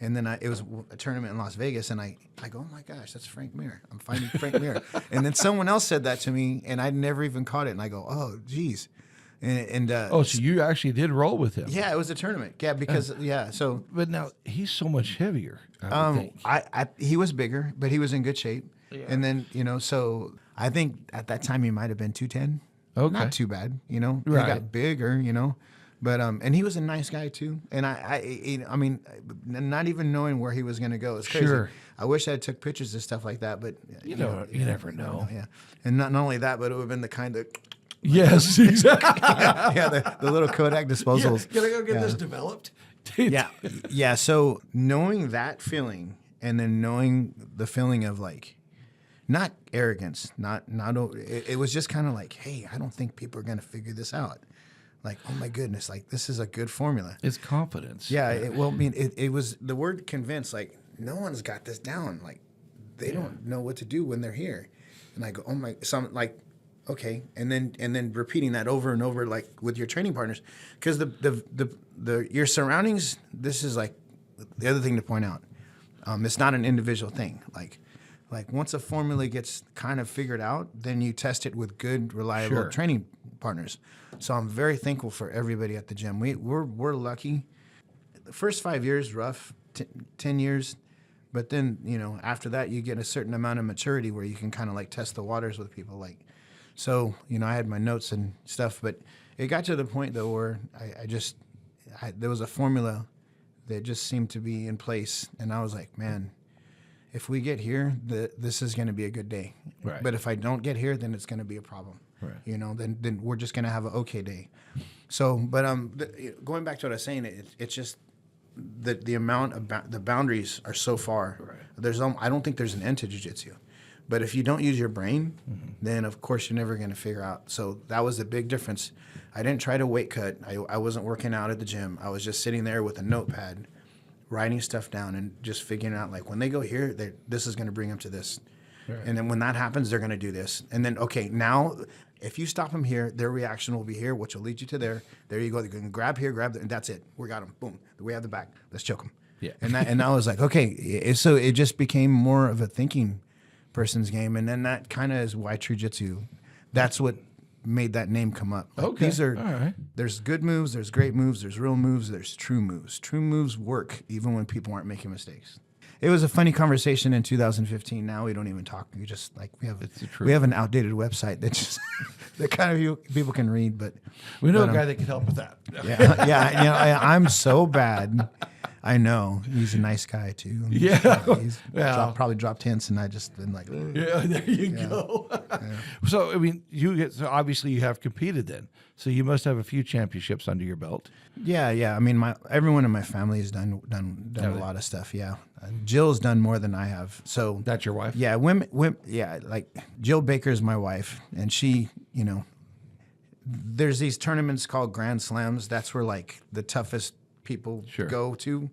And then it was a tournament in Las Vegas, and I go, oh my gosh, that's Frank Mir. I'm fighting Frank Mir. And then someone else said that to me, and I never even caught it. And I go, oh, geez. So you actually did roll with him? Yeah, it was a tournament. Yeah, because So, but now he's so much heavier. I would think. He was bigger, but he was in good shape. Yeah. And then so I think at that time he might have been 210. Okay, not too bad. He right. got bigger. But and he was a nice guy too, and I mean, not even knowing where he was going to go, it's crazy. Sure. I wish I had took pictures of stuff like that, but you never know. Yeah, and not only that, but it would have been the kind of yes, exactly. the little Kodak disposals. Yeah, gotta go get this developed. yeah. So knowing that feeling, and then knowing the feeling of like, not arrogance, not it was just kind of like, hey, I don't think people are going to figure this out. Like, oh my goodness, like this is a good formula. It's confidence. Yeah, it was the word convince, like no one's got this down. Like they don't know what to do when they're here. And I go, oh my, so I'm like, okay. And then repeating that over and over, like with your training partners. Because the your surroundings, this is like the other thing to point out. It's not an individual thing. Like once a formula gets kind of figured out, then you test it with good, reliable training partners. So I'm very thankful for everybody at the gym. We're lucky. The first 5 years rough, 10 years, but then after that you get a certain amount of maturity where you can kind of like test the waters with people. Like, so I had my notes and stuff, but it got to the point though where there was a formula that just seemed to be in place, and I was like, man, if we get here, this is going to be a good day. Right. But if I don't get here, then it's going to be a problem. Right. Then we're just going to have an okay day. So, but going back to what I was saying, it's just the amount of the boundaries are so far. Right. I don't think there's an end to jiu-jitsu. But if you don't use your brain, then of course you're never going to figure out. So that was the big difference. I didn't try to weight cut. I wasn't working out at the gym. I was just sitting there with a notepad, writing stuff down and just figuring out, like, when they go here, this is going to bring them to this. Right. And then when that happens, they're going to do this. And then, okay, now if you stop them here, their reaction will be here, which will lead you to there. There you go. They're going to grab here, grab there, and that's it. We got them. Boom. We have the back. Let's choke them. Yeah. And I was like, okay. So it just became more of a thinking person's game. And then that kind of is why Trujitsu, that's what made that name come up. Like, okay. These are, all right. There's good moves, there's great moves, there's real moves, there's true moves. True moves work even when people aren't making mistakes. It was a funny conversation in 2015. Now we don't even talk. We just like we have an outdated website that just that kind of people can read. But we know a guy that can help with that. Yeah. I'm so bad. I know. He's a nice guy, too. Yeah. He's Well. probably dropped hints, and I just been like, "Ugh." Yeah, there you go. So, I mean, so obviously you have competed then. So you must have a few championships under your belt. Yeah. I mean, everyone in my family has done a lot of stuff. Yeah, Jill's done more than I have. So That's your wife? yeah, women. Yeah, like Jill Baker is my wife, and she, there's these tournaments called Grand Slams. That's where like the toughest people go to.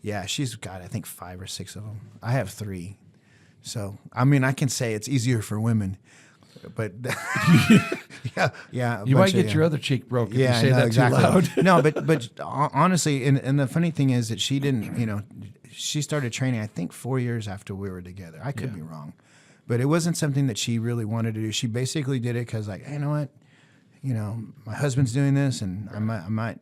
Yeah, she's got I think 5 or 6 of them. I have 3. So I mean, I can say it's easier for women, but yeah. You might get your other cheek broke if you say that exactly. too loud. No, but honestly, and the funny thing is that she didn't. She started training I think 4 years after we were together. I could be wrong, but it wasn't something that she really wanted to do. She basically did it because like, hey, you know what, my husband's doing this, and I might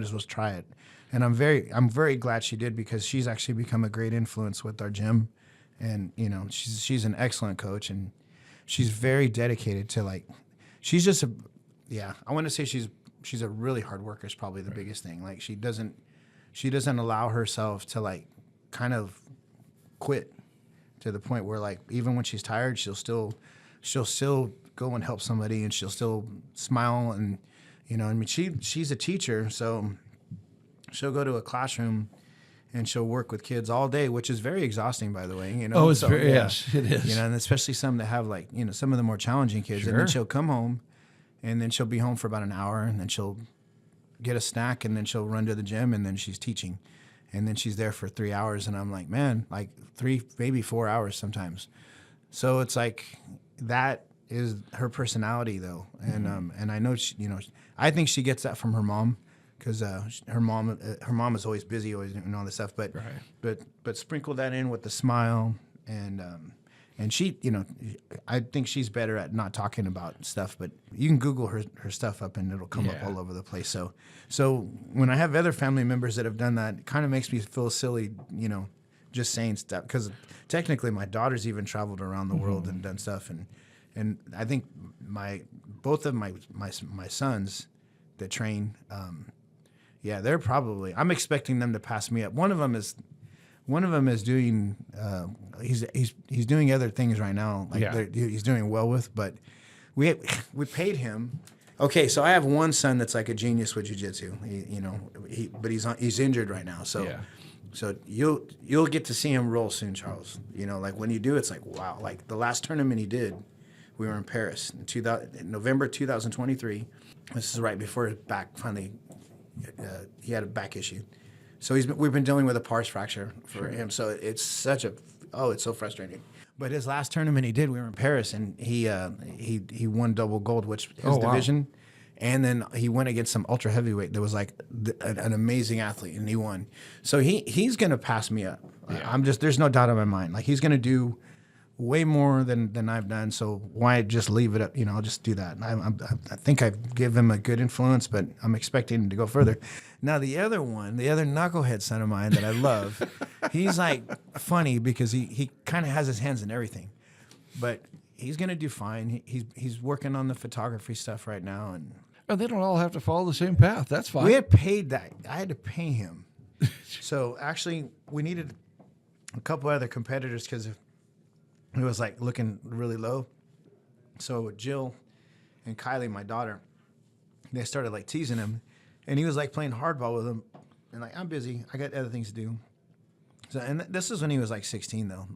as well try it. And I'm very glad she did, because she's actually become a great influence with our gym, and she's an excellent coach, and she's very dedicated to like, she's just I want to say she's a really hard worker is probably the biggest thing. Like she doesn't allow herself to like kind of quit to the point where like even when she's tired, she'll still go and help somebody, and she'll still smile, and I mean she's a teacher, so she'll go to a classroom and she'll work with kids all day, which is very exhausting, by the way. Yes, it is. And especially some that have like some of the more challenging kids, and then she'll come home, and then she'll be home for about an hour, and then she'll get a snack, and then she'll run to the gym, and then she's teaching, and then she's there for 3 hours, and I'm like, man, like 3, maybe 4 hours sometimes. So it's like that is her personality, though, and I know I think she gets that from her mom, because her mom is always busy, always doing all this stuff, but sprinkle that in with the smile, and she, I think she's better at not talking about stuff, but you can Google her stuff up and it'll come up all over the place. So when I have other family members that have done that, it kind of makes me feel silly, just saying stuff, because technically my daughter's even traveled around the world and done stuff, and I think both of my sons that train, they're probably, I'm expecting them to pass me up. One of them is doing he's doing other things right now, like he's doing well with, but we paid him. Okay, so I have one son that's like a genius with jiu-jitsu. But he's injured right now. So you'll get to see him roll soon, Charles. Like when you do, it's like wow. Like the last tournament he did, we were in Paris in November 2023. This is right before his back finally. He had a back issue, so we've been dealing with a pars fracture for him. So it's it's so frustrating. But his last tournament he did, we were in Paris, and he won double gold, which his division, and then he went against some ultra heavyweight that was like an amazing athlete, and he won. So he's gonna pass me up. There's no doubt in my mind. Like he's gonna do way more than I've done, so why just leave it up? I'll just do that. I think I've given him a good influence, but I'm expecting him to go further. Now the other knucklehead son of mine that I love, he's like funny because he kind of has his hands in everything, but he's gonna do fine. He's working on the photography stuff right now, and they don't all have to follow the same path. That's fine. We had paid that. I had to pay him. So actually, we needed a couple other competitors because it was like looking really low. So Jill and Kylie, my daughter, they started like teasing him, and he was like playing hardball with them, and like, I'm busy, I got other things to do. So, and this is when he was like 16 though,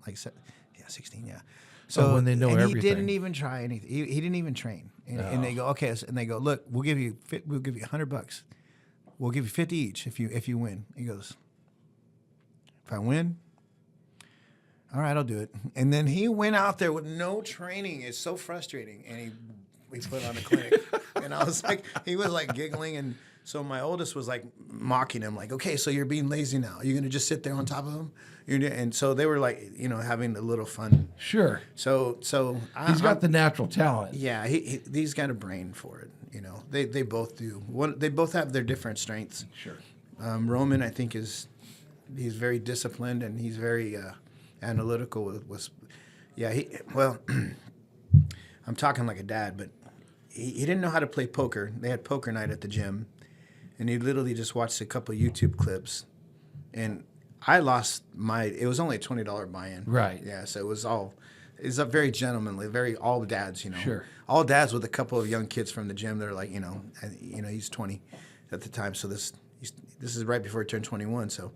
16, yeah. So when they know everything. He didn't even try anything. He didn't even train. And they go, okay, and they go, look, we'll give you $100. We'll give you 50 each if you win. He goes, if I win, all right, I'll do it. And then he went out there with no training. It's so frustrating. And we put on a clinic. And I was like, he was like giggling. And so my oldest was like mocking him, like, okay, so you're being lazy now. You're going to just sit there on top of him? And so they were like, having a little fun. Sure. So he's got the natural talent. Yeah, he's got a brain for it. They both do. They both have their different strengths. Sure. Roman, I think, he's very disciplined, and he's very analytical I'm talking like a dad, but he didn't know how to play poker. They had poker night at the gym, and he literally just watched a couple YouTube clips, and I lost it was only a $20 buy-in. Right. Yeah, so it's a very gentlemanly, very all dads, Sure. all dads with a couple of young kids from the gym. They're like, he's 20 at the time, so this is right before he turned 21. So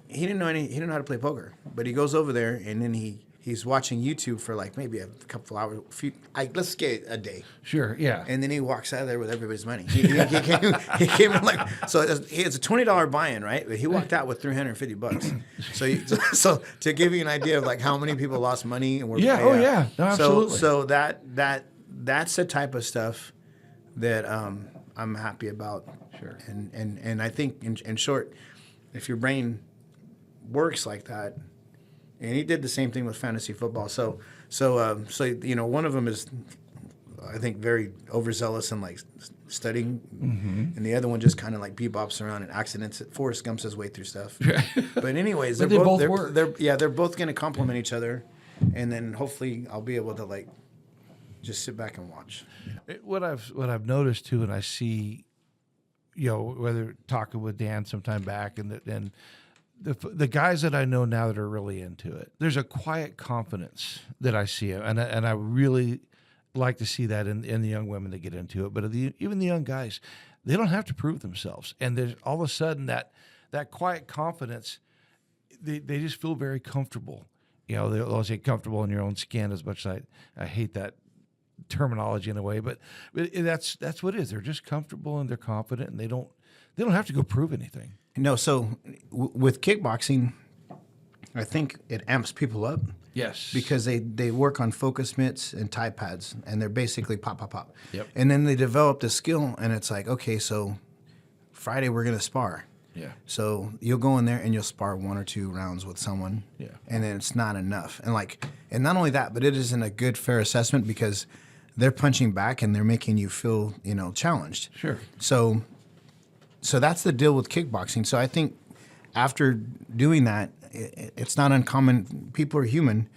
he didn't know how to play poker, but he goes over there and then he's watching YouTube for like maybe a couple hours, let's get a day. Sure, yeah. And then he walks out of there with everybody's money. He came in like, so it's a $20 buy-in, right? But he walked out with $350. So to give you an idea of like how many people lost money and were yeah, no, absolutely. So that's the type of stuff that I'm happy about. Sure. And I think in short, if your brain works like that. And he did the same thing with fantasy football. So one of them is, I think, very overzealous and like studying, and the other one just kind of like bebops around and accidents. Forrest Gumps his way through stuff. But anyways, they both work. They're both going to complement each other, and then hopefully I'll be able to like just sit back and watch. What I've noticed too, and I see, whether talking with Dan sometime back and the guys that I know now that are really into it, there's a quiet confidence that I see, and I really like to see that in the young women that get into it. But even the young guys, they don't have to prove themselves, and there's all of a sudden that quiet confidence, they just feel very comfortable. They'll say comfortable in your own skin, as much as I hate that terminology in a way, but that's what it is. They're just comfortable and they're confident, and they don't have to go prove anything. No, so with kickboxing, I think it amps people up. Yes. Because they work on focus mitts and tie pads, and they're basically pop, pop, pop. Yep. And then they develop the skill, and it's like, okay, so Friday we're going to spar. Yeah. So you'll go in there and you'll spar 1 or 2 rounds with someone. Yeah. And then it's not enough. And not only that, but it isn't a good, fair assessment because they're punching back and they're making you feel, challenged. Sure. So that's the deal with kickboxing. So I think after doing that, it's not uncommon. People are human,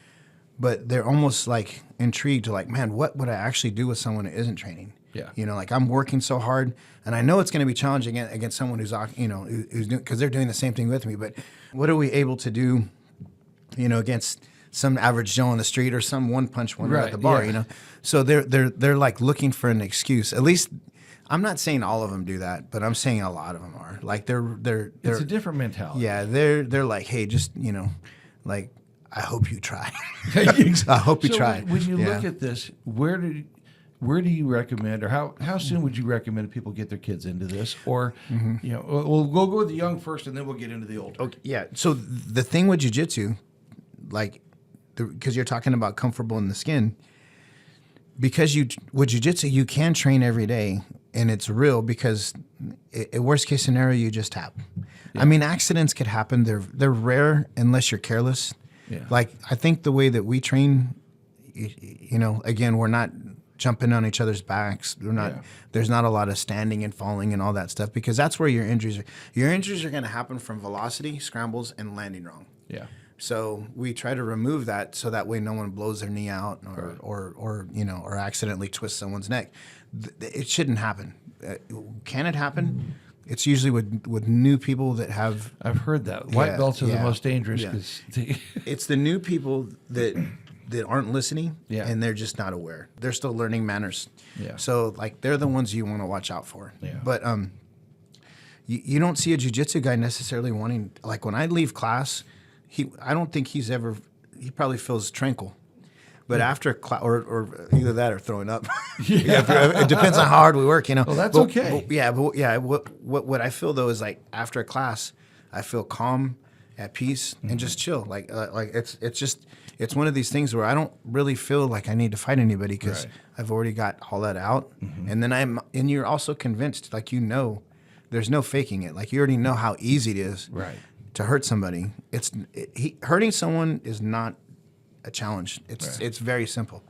but they're almost like intrigued to like, man, what would I actually do with someone that isn't training? Yeah. Like I'm working so hard, and I know it's going to be challenging against someone who's doing, because they're doing the same thing with me. But what are we able to do, against some average Joe on the street or some one-punch wonder at the bar? Yeah. So they're like looking for an excuse. At least. I'm not saying all of them do that, but I'm saying a lot of them are. Like they're it's a different mentality. Yeah, they're like, hey, just like I hope you try. I hope you try. When you look at this, where do you recommend, or how soon would you recommend people get their kids into this? Or we'll go with the young first, and then we'll get into the older. Okay, yeah. So the thing with jiu-jitsu, like, because you're talking about comfortable in the skin, because with jiu-jitsu you can train every day. And it's real because, worst case scenario, you just tap. Yeah. I mean, accidents could happen. They're rare unless you're careless. Yeah. Like I think the way that we train, again, we're not jumping on each other's backs. We're not. Yeah. There's not a lot of standing and falling and all that stuff because that's where your injuries are. Your injuries are going to happen from velocity, scrambles, and landing wrong. Yeah. So we try to remove that so that way no one blows their knee out or accidentally twists someone's neck. It shouldn't happen. Can it happen? It's usually with new people that have. I've heard that white belts are the most dangerous because it's the new people that aren't listening and they're just not aware. They're still learning manners. Yeah. So like they're the ones you want to watch out for. Yeah. But you don't see a jiu-jitsu guy necessarily wanting, like when I leave class, I don't think he probably feels tranquil. But after class, or either that or throwing up. It depends on how hard we work, Well, that's okay. What I feel though is like after a class, I feel calm, at peace, and just chill. Like it's one of these things where I don't really feel like I need to fight anybody because I've already got all that out, and then and you're also convinced, like there's no faking it. Like you already know how easy it is to hurt somebody. Hurting someone is not a challenge. It's very simple.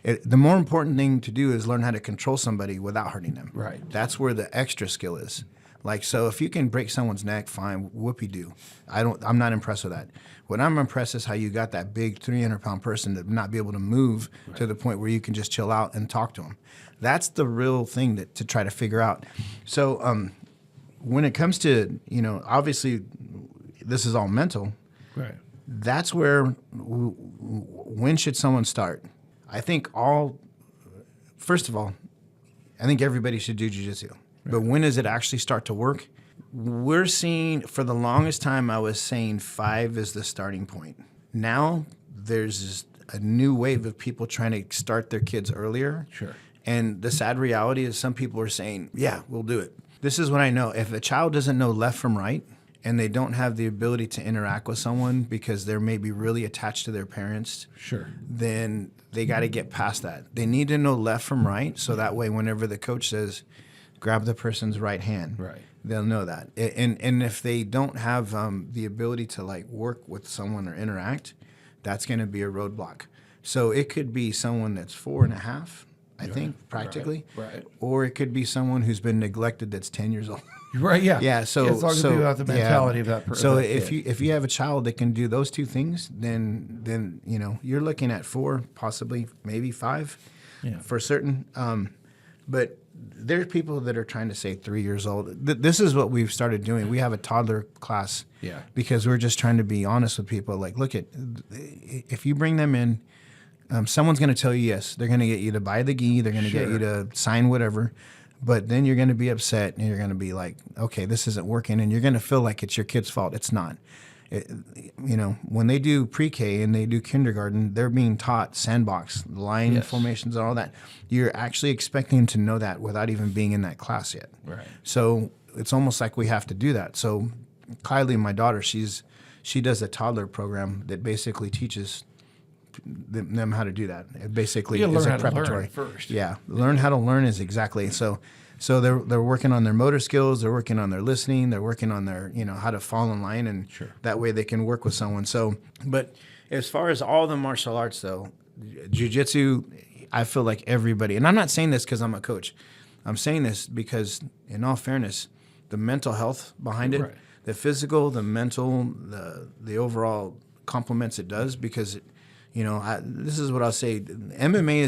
The more important thing to do is learn how to control somebody without hurting them. Right. That's where the extra skill is. Like, so if you can break someone's neck, fine, whoopee-doo. I'm not impressed with that. What I'm impressed is how you got that big 300-pound person to not be able to move to the point where you can just chill out and talk to them. That's the real thing to try to figure out. So when it comes to, obviously this is all mental. Right. That's where, when should someone start? I think first of all, I think everybody should do jiu-jitsu. Right. But when does it actually start to work? We're seeing, for the longest time, I was saying 5 is the starting point. Now there's a new wave of people trying to start their kids earlier. Sure. And the sad reality is some people are saying, yeah, we'll do it. This is what I know. If a child doesn't know left from right, and they don't have the ability to interact with someone because they're maybe really attached to their parents, sure, then they got to get past that. They need to know left from right, so that way whenever the coach says, grab the person's right hand, right, they'll know that. And if they don't have the ability to like work with someone or interact, that's going to be a roadblock. So it could be someone that's 4.5, I think, practically, right. Or it could be someone who's been neglected that's 10 years old. Right. Yeah. Yeah. So it's all going to be about the mentality of that person. So if you have a child that can do those two things, then you're looking at 4, possibly maybe 5, for certain. But there's people that are trying to say 3 years old. This is what we've started doing. We have a toddler class. Yeah. Because we're just trying to be honest with people. Like, look if you bring them in, someone's going to tell you yes. They're going to get you to buy the gi. They're going to get you to sign whatever. But then you're going to be upset and you're going to be like, okay, this isn't working. And you're going to feel like it's your kid's fault. It's not. When they do pre-K and they do kindergarten, they're being taught sandbox, line formations and all that. You're actually expecting them to know that without even being in that class yet. Right. So it's almost like we have to do that. So Kylie, my daughter, she does a toddler program that basically teaches them how to do that. It basically is a preparatory. First. Yeah, learn how to learn is exactly so. So they're working on their motor skills. They're working on their listening. They're working on their how to fall in line, and that way they can work with someone. So, but as far as all the martial arts though, jiu-jitsu, I feel like everybody. And I'm not saying this because I'm a coach. I'm saying this because, in all fairness, the mental health behind it, the physical, the mental, the overall complements it does because. This is what I'll say. MMA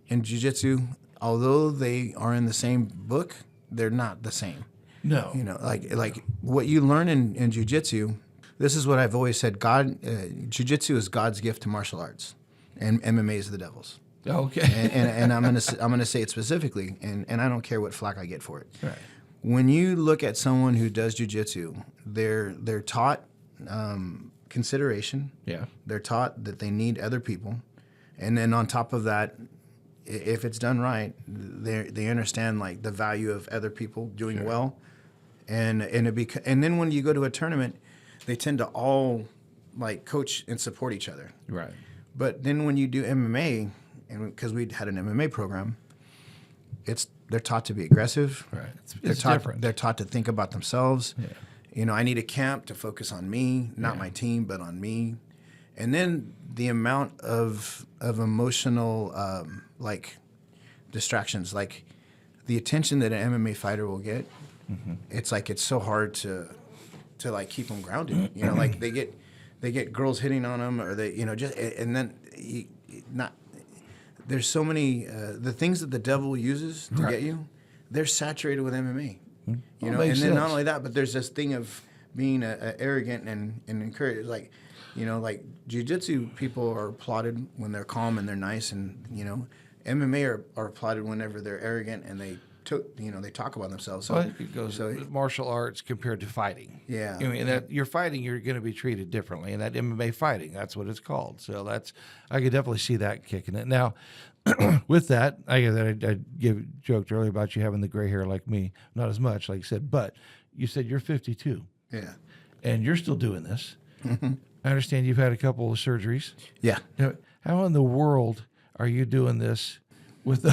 and jiu-jitsu, although they are in the same book, they're not the same. No. Like what you learn in jiu-jitsu, this is what I've always said. Jiu-jitsu is God's gift to martial arts, and MMA is the devil's. Okay. and I'm gonna say it specifically, and I don't care what flack I get for it. Right. When you look at someone who does jiu-jitsu, they're taught. Consideration. Yeah. They're taught that they need other people. And then on top of that, if it's done right, they understand like the value of other people doing well. And then when you go to a tournament, they tend to all like coach and support each other. Right. But then when you do MMA, and because we had an MMA program, they're taught to be aggressive. Right. It's different. They're taught to think about themselves. Yeah. I need a camp to focus on me, not my team, but on me. And then the amount of emotional distractions, like the attention that an MMA fighter will get, it's like it's so hard to like keep them grounded. Like they get girls hitting on them, or they and then there's so many the things that the devil uses to get you. They're saturated with MMA. And then not only that, but there's this thing of being arrogant and encouraged. Like jiu-jitsu people are applauded when they're calm and they're nice, and MMA are applauded whenever they're arrogant and they talk about themselves. So it goes martial arts compared to fighting. Yeah. That you're fighting, you're going to be treated differently, and that MMA fighting, that's what it's called. So I could definitely see that kicking it. Now, with that, I joked earlier about you having the gray hair like me. Not as much, like you said, but you said you're 52. Yeah. And you're still doing this. Mm-hmm. I understand you've had a couple of surgeries. Yeah. Now, how in the world are you doing this with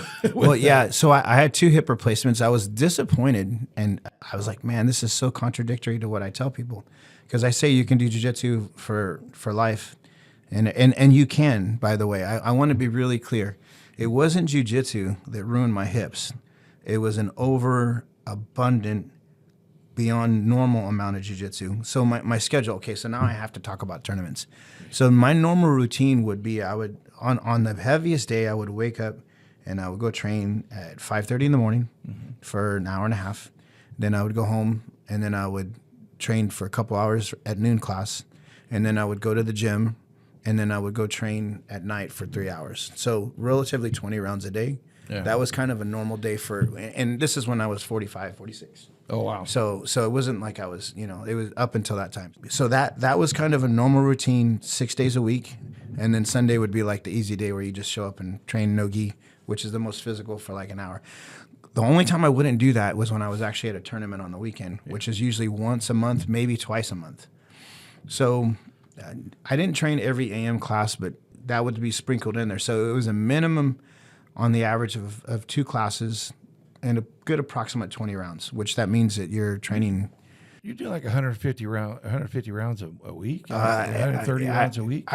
yeah. So I had 2 hip replacements. I was disappointed, and I was like, man, this is so contradictory to what I tell people. Because I say you can do jiu-jitsu for life. And you can, by the way. I want to be really clear. It wasn't jiu-jitsu that ruined my hips. It was an abundant, beyond normal amount of jiu-jitsu. So my schedule, okay, so now I have to talk about tournaments. So my normal routine would be I would, on the heaviest day, I would wake up and I would go train at 5:30 in the morning for an hour and a half. Then I would go home and then I would train for a couple hours at noon class. And then I would go to the gym and then I would go train at night for 3 hours. So relatively 20 rounds a day. Yeah. That was kind of a normal day and this is when I was 45, 46. Oh, wow. So it wasn't like I was, it was up until that time. So that was kind of a normal routine 6 days a week. And then Sunday would be like the easy day where you just show up and train no-gi, which is the most physical, for like an hour. The only time I wouldn't do that was when I was actually at a tournament on the weekend, which is usually once a month, maybe twice a month. So I didn't train every AM class, but that would be sprinkled in there. So it was a minimum on the average of 2 classes and a good approximate 20 rounds, which that means that you're training. You do like 150 rounds a week, 130 rounds a week.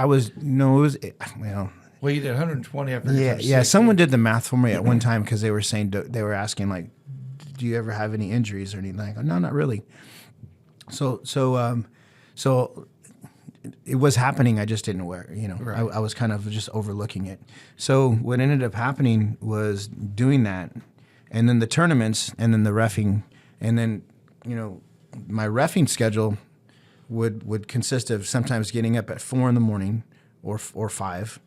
Well, you did 120 after. Yeah. Someone did the math for me at one time because they were asking like, do you ever have any injuries or anything? I go, no, not really. So it was happening. I just didn't aware. Right. I was kind of just overlooking it. So what ended up happening was doing that, and then the tournaments, and then the reffing, and then my reffing schedule would consist of sometimes getting up at 4 a.m. or 5,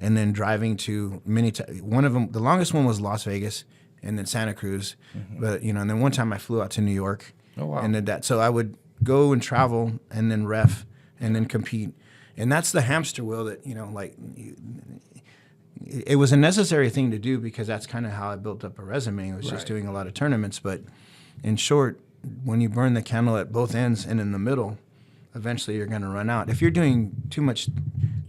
and then driving to one of them. The longest one was Las Vegas, and then Santa Cruz, but and then one time I flew out to New York. Oh, wow. And did that. So I would go and travel, and then ref, and then compete, and that's the hamster wheel that it was a necessary thing to do because that's kind of how I built up a resume. It was just doing a lot of tournaments, but in short, when you burn the candle at both ends and in the middle, eventually you're going to run out. If you're doing too much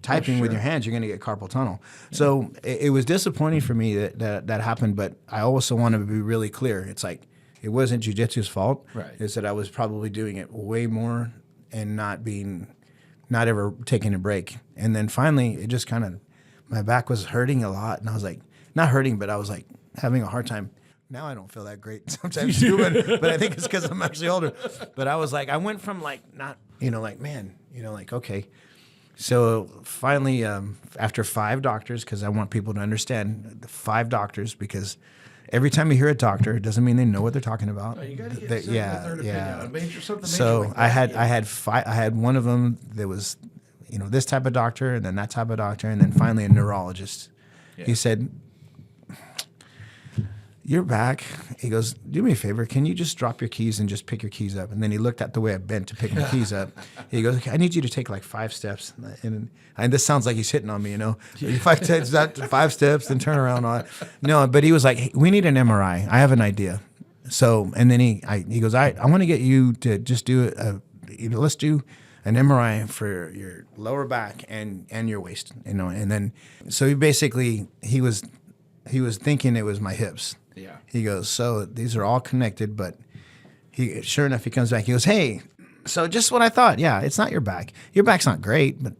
typing with your hands, you're going to get carpal tunnel. Yeah. So it was disappointing for me that happened, but I also want to be really clear. It's like it wasn't jiu-jitsu's fault. Right. It's that I was probably doing it way more and not ever taking a break. And then finally, it just kind of, my back was hurting a lot. And I was like, not hurting, but I was like having a hard time. Now I don't feel that great sometimes too, but I think it's because I'm actually older. But I was like, I went from like not, okay. So finally, after 5 doctors, because I want people to understand, the 5 doctors, because every time you hear a doctor, it doesn't mean they know what they're talking about. Oh, you got to get third opinion. So I had one of them that was, this type of doctor, and then that type of doctor, and then finally a neurologist. Yeah. He said, "You're back." He goes, "Do me a favor. Can you just drop your keys and just pick your keys up?" And then he looked at the way I bent to pick my keys up. He goes, "Okay, I need you to take like 5 steps." And this sounds like he's hitting on me, If I take that 5 steps, then turn around. No, but he was like, hey, "We need an MRI. I have an idea." So, and then he goes, I want to get you to just do let's do an MRI for your lower back and your waist, And then, so he was thinking it was my hips. Yeah. He goes, "So these are all connected," but sure enough, he comes back. He goes, "Hey, so just what I thought. Yeah, it's not your back. Your back's not great, but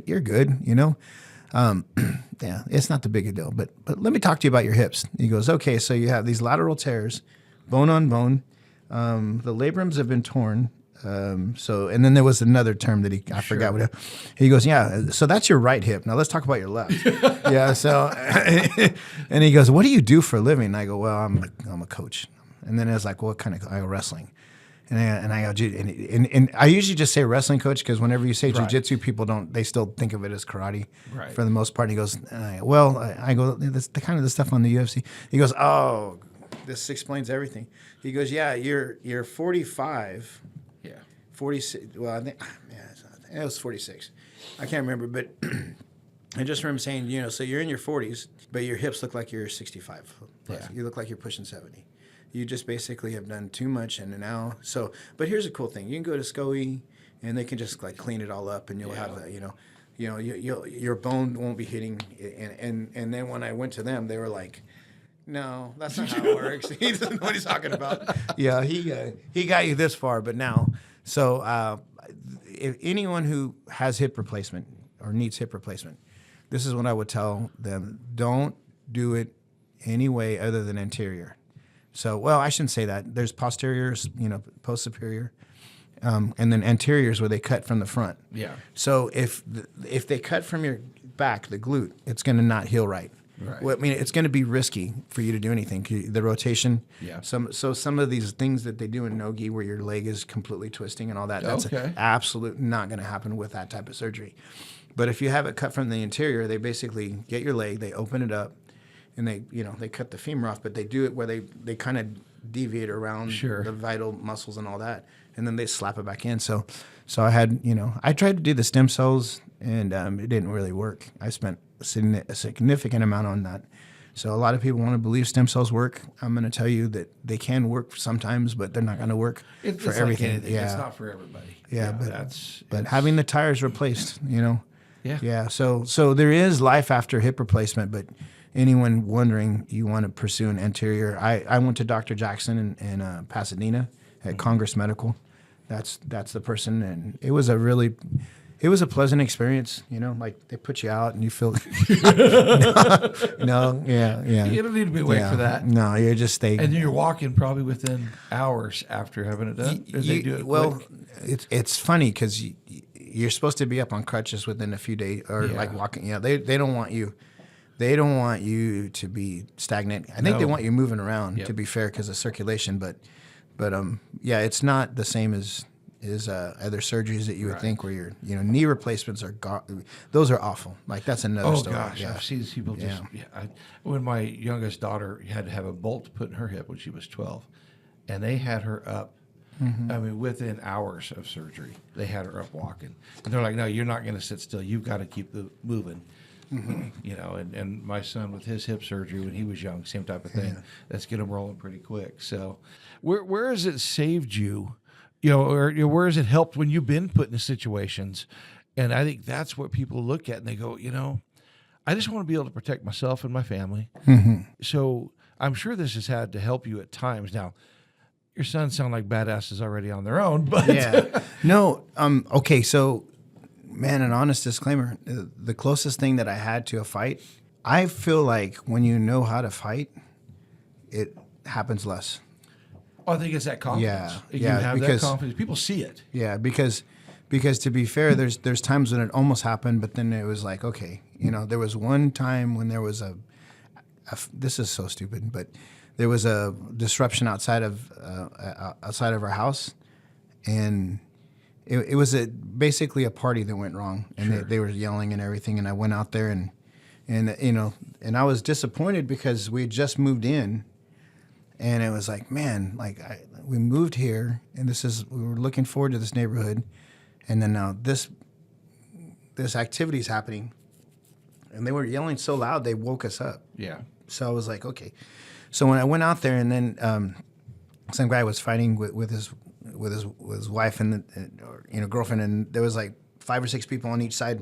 you're good, Yeah, it's not the big a deal. But let me talk to you about your hips." He goes, "Okay, so you have these lateral tears, bone on bone. The labrums have been torn. And then there was another term that I forgot what he goes, "Yeah, so that's your right hip. Now let's talk about your left." Yeah, so and he goes, "What do you do for a living?" And I go, "Well, I'm a coach." And then I was like, "What kind of?" I go, "Wrestling." And I go, and I usually just say wrestling coach because whenever you say jiu-jitsu, people they still think of it as karate for the most part. And he goes, I go, "That's the kind of the stuff on the UFC." He goes, "Oh, this explains everything." He goes, "Yeah, you're 45. 46. Well, I think it was 46. I can't remember, but I just remember saying, so you're in your 40s, but your hips look like you're 65. Yeah. You look like you're pushing 70. You just basically have done too much, and now But here's a cool thing: you can go to SCOE, and they can just like clean it all up, and you'll have your bone won't be hitting. And then when I went to them, they were like, "No, that's not how it works. He doesn't know what he's talking about." Yeah, he got you this far, but now. So if anyone who has hip replacement or needs hip replacement, this is what I would tell them: don't do it any way other than anterior. So, well, I shouldn't say that. There's posteriors, post superior, and then anteriors where they cut from the front. Yeah. So if they cut from your back, the glute, it's going to not heal right. Right. Well, I mean, it's going to be risky for you to do anything. The rotation. Yeah. Some of these things that they do in no-gi where your leg is completely twisting and all that, that's absolute not going to happen with that type of surgery. But if you have it cut from the interior, they basically get your leg, they open it up, and they cut the femur off, but they do it where they kind of deviate around the vital muscles and all that, and then they slap it back in. So I had, I tried to do the stem cells, and it didn't really work. I spent a significant amount on that. So a lot of people want to believe stem cells work. I'm going to tell you that they can work sometimes, but they're not going to work for everything. Like it's not for everybody. Yeah, but having the tires replaced, Yeah. So there is life after hip replacement, but anyone wondering you want to pursue an anterior, I went to Dr. Jackson in Pasadena at Congress Medical. That's the person, and it was a pleasant experience. Like they put you out and you feel. No, yeah. You don't need to be awake for that. No, you're just staying. And you're walking probably within hours after having it done. They do it quick? It's funny because you're supposed to be up on crutches within a few days, or like walking. They don't want you. They don't want you to be stagnant. I think they want you moving around. To be fair, because of circulation. But it's not the same as other surgeries that you would think where your knee replacements are those are awful. Like that's another story. Oh gosh, I've seen people just when my youngest daughter had to have a bolt put in her hip when she was 12, and they had her up. I mean, within hours of surgery, they had her up walking, and they're like, "No, you're not going to sit still. You've got to keep moving." And my son with his hip surgery when he was young, same type of thing. Let's get him rolling pretty quick. So, where has it saved you? Or where has it helped when you've been put in situations? And I think that's what people look at and they go, I just want to be able to protect myself and my family. So I'm sure this has had to help you at times. Now, your sons sound like badasses already on their own, but no. Okay. So, man, an honest disclaimer: the closest thing that I had to a fight, I feel like when you know how to fight, it happens less. I think it's that confidence. You have because, that confidence. People see it. Yeah, because to be fair, there's times when it almost happened, but then it was like, okay, there was one time when there was this is so stupid, but there was a disruption outside of our house, and it was basically a party that went wrong, and they were yelling and everything, and I went out there and I was disappointed because we had just moved in. And it was like, man, we moved here, and we were looking forward to this neighborhood, and then now this activity is happening, and they were yelling so loud they woke us up. Yeah. So I was like, okay. So when I went out there, and then some guy was fighting with his wife and girlfriend, and there was like 5 or 6 people on each side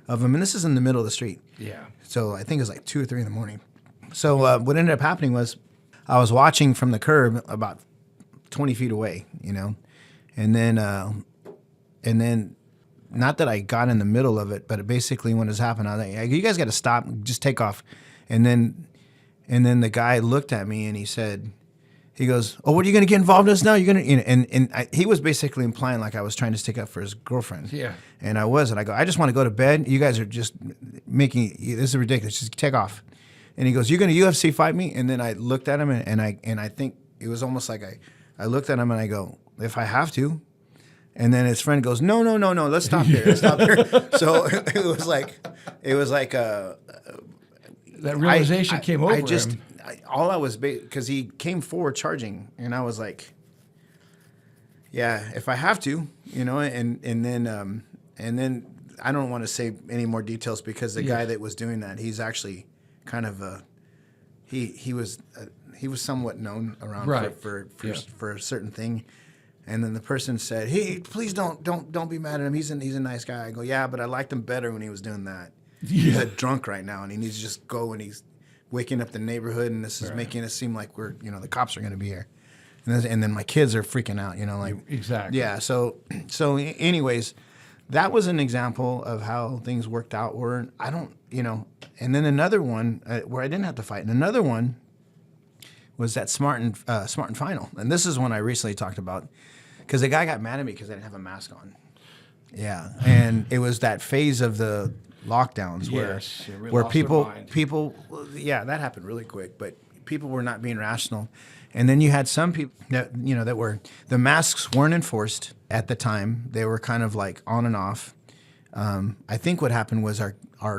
of him, and this is in the middle of the street. Yeah. So I think it was like 2 or 3 in the morning. So what ended up happening was, I was watching from the curb about 20 feet away, and then not that I got in the middle of it, but basically when it was happening, I was like, you guys got to stop, just take off. And then the guy looked at me and he goes, oh, what are you going to get involved in this now? You're going to, he was basically implying like I was trying to stick up for his girlfriend. Yeah. And I wasn't. I go, I just want to go to bed. You guys are just this is ridiculous. Just take off. And he goes, you're going to UFC fight me? And then I looked at him, and I think it was almost like I looked at him, and I go, if I have to. And then his friend goes, no, let's stop there. Let's stop there. So it was like that realization came over him. All I was, because he came forward charging, and I was like, yeah, if I have to, and then I don't want to say any more details because the guy that was doing that, he's actually kind of he was somewhat known around for a certain thing, and then the person said, "Hey, please don't be mad at him. He's a nice guy." I go, "Yeah, but I liked him better when he was doing that. He's a drunk right now, and he needs to just go, and he's waking up the neighborhood, and this is making it seem like we're the cops are going to be here, and then my kids are freaking out, exactly. Yeah. So anyways, that was an example of how things worked out. Where I don't, and then another one where I didn't have to fight, and another one was at Smart and Final, and this is one I recently talked about because the guy got mad at me because I didn't have a mask on. Yeah, and it was that phase of the lockdowns where people, yeah, that happened really quick, but people were not being rational. And then you had some people that, that were, the masks weren't enforced at the time. They were kind of like on and off. I think what happened was our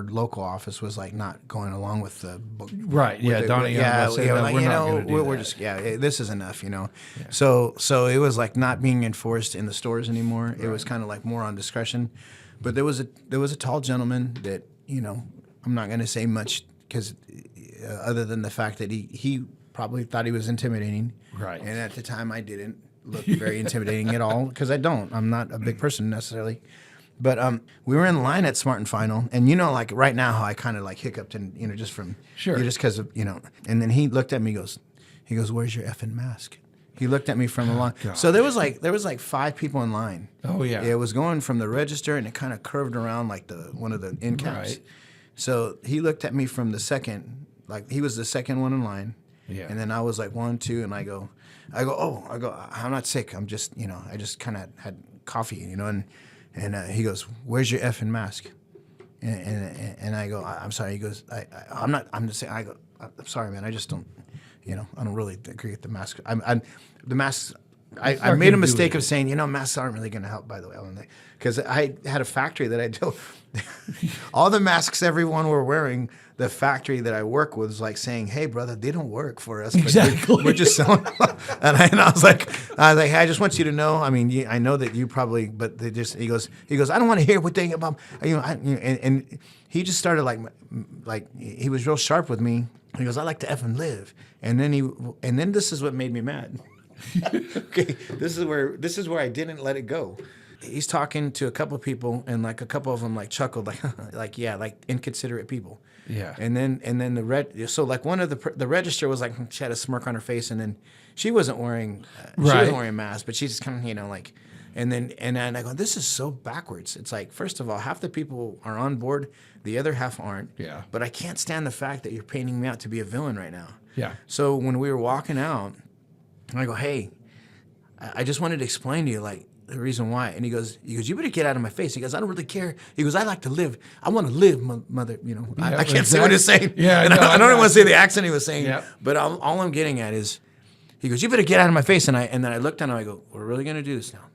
local office was like not going along with the book. Right. Yeah. Donnie. We're just, this is enough, Yeah. So it was like not being enforced in the stores anymore. Right. It was kind of like more on discretion. But there was a tall gentleman that, I'm not going to say much because other than the fact that he probably thought he was intimidating. Right. And at the time I didn't look very intimidating at all because I don't. I'm not a big person necessarily. But we were in line at Smart and Final, and like right now how I kind of like hiccuped and just from just because of and then he looked at me, he goes, "Where's your effing mask?" He looked at me from a line. So there was like 5 people in line. Oh yeah. It was going from the register and it kind of curved around like one of the end caps. Right. So he looked at me from the second, like he was the second one in line. Yeah. And then I was like 1, 2, and I go, I'm not sick. I'm just, I just kind of had coffee, and he goes, "Where's your effing mask?" And I go, "I'm sorry." He goes, I'm not. I'm just saying. I go, "I'm sorry, man. I just don't. I don't really agree with the mask. The masks. I made a mistake of saying, masks aren't really going to help. By the way, because I had a factory that I dealt. All the masks everyone were wearing. The factory that I work with was like saying, "Hey, brother, they don't work for us. Exactly. We're just selling." And I was like, "Hey, I just want you to know. I mean, I know that you probably, but they just." He goes, "I don't want to hear what they about." And he just started like he was real sharp with me. He goes, "I like to effing live." And then this is what made me mad. Okay, this is where I didn't let it go. He's talking to a couple of people, and like a couple of them like chuckled, like inconsiderate people. Yeah. And then so like one of the register was like, she had a smirk on her face, and then she wasn't wearing she wasn't wearing a mask, but she just kind of like, and then I go, this is so backwards. It's like, first of all, half the people are on board, the other half aren't. Yeah. But I can't stand the fact that you're painting me out to be a villain right now. Yeah. So when we were walking out, I go, "Hey, I just wanted to explain to you like the reason why." And he goes, "You better get out of my face." He goes, "I don't really care." He goes, "I like to live. I want to live, mother." I can't say what he's saying. Yeah, and I don't even want to say the accent he was saying. Yeah. But all I'm getting at is, he goes, "You better get out of my face." And then I looked at him. I go, "We're really gonna do this now?"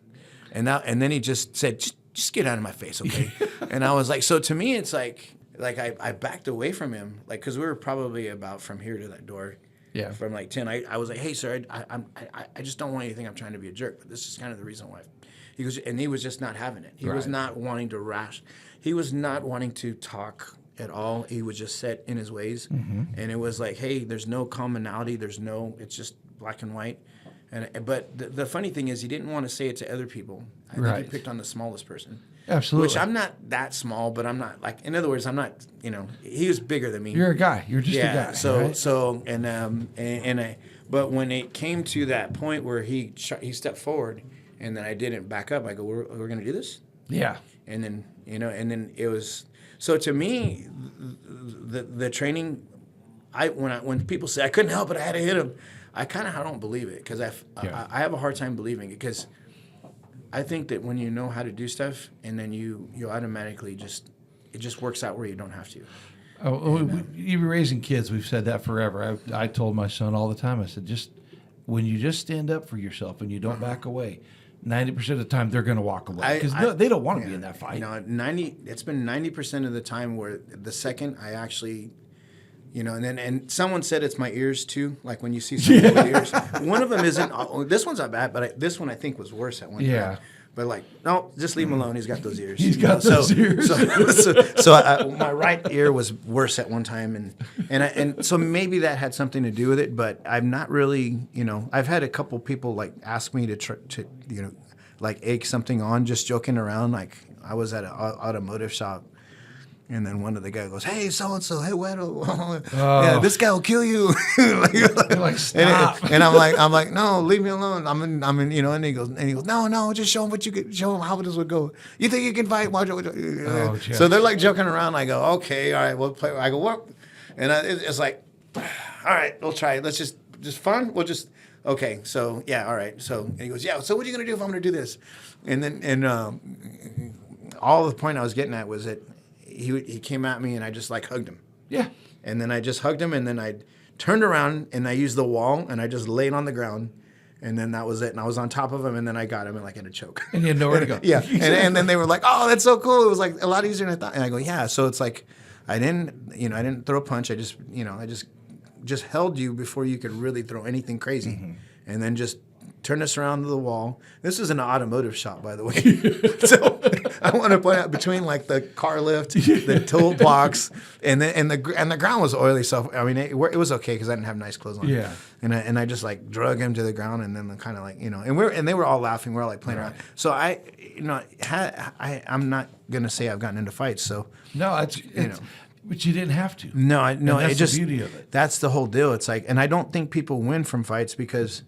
And then he just said, "Just get out of my face, okay?" And I was like, so to me, it's like I backed away from him, like because we were probably about from here to that door. Yeah. From like 10, I was like, "Hey, sir, I just don't want anything. I'm trying to be a jerk, but this is kind of the reason why." He goes, and he was just not having it. He was not wanting to He was not wanting to talk at all. He was just set in his ways, and it was like, "Hey, there's no commonality. It's just black and white." But the funny thing is, he didn't want to say it to other people. I think he picked on the smallest person. Absolutely. Which I'm not that small, but I'm not like. In other words, I'm not. He was bigger than me. You're a guy. You're just a guy. But when it came to that point where he stepped forward, and then I didn't back up, I go, "We're gonna do this." Yeah. And then it was. So to me, the training, when people say I couldn't help it, I had to hit him. I don't believe it because I have a hard time believing it because I think that when you know how to do stuff and then you automatically it just works out where you don't have to. You raising kids, we've said that forever. I told my son all the time, I said, when you just stand up for yourself and you don't back away, 90% of the time they're going to walk away because they don't want to be in that fight. It's been 90% of the time where the second I actually... and someone said it's my ears too. Like when you see someone with ears, one of them isn't. This one's not bad, but this one I think was worse at one time. Yeah. But like, no, just leave him alone. He's got those ears. He's got those ears. So my right ear was worse at one time, and so maybe that had something to do with it. But I'm not really, I've had a couple people like ask me to like egg something on, just joking around. Like I was at an automotive shop. And then one of the guys goes, "Hey, so-and-so, hey, Weddle, yeah, this guy will kill you." Stop. And I'm like, "No, leave me alone. I'm in, and he goes, "No, just show him how this would go. You think you can fight?" So they're like joking around. I go, "Okay, all right, we'll play." I go, "What?" And it's like, "All right, we'll try it. Let's just just fun? We'll just, okay. So, yeah, all right. So, and he goes, yeah, so what are you going to do if I'm going to do this? And all the point I was getting at was that he came at me and I just like hugged him. Yeah. And then I just hugged him and then I turned around and I used the wall and I just laid on the ground. And then that was it. And I was on top of him and then I got him and like in a choke. And you had nowhere to go. Yeah. And then they were like, oh, that's so cool. It was like a lot easier than I thought. And I go, yeah. So it's like, I didn't throw a punch. I just held you before you could really throw anything crazy. Mm-hmm. And then just turn us around to the wall. This is an automotive shop, by the way. So I want to point out between like the car lift, the toolbox, and the ground was oily. So I mean, it was okay because I didn't have nice clothes on. Yeah. And I just like drug him to the ground, and then kind of like and they were all laughing. We're all like playing around. So I'm not gonna say I've gotten into fights. So no, but you didn't have to. No, that's just the beauty of it. That's the whole deal. It's like, and I don't think people win from fights because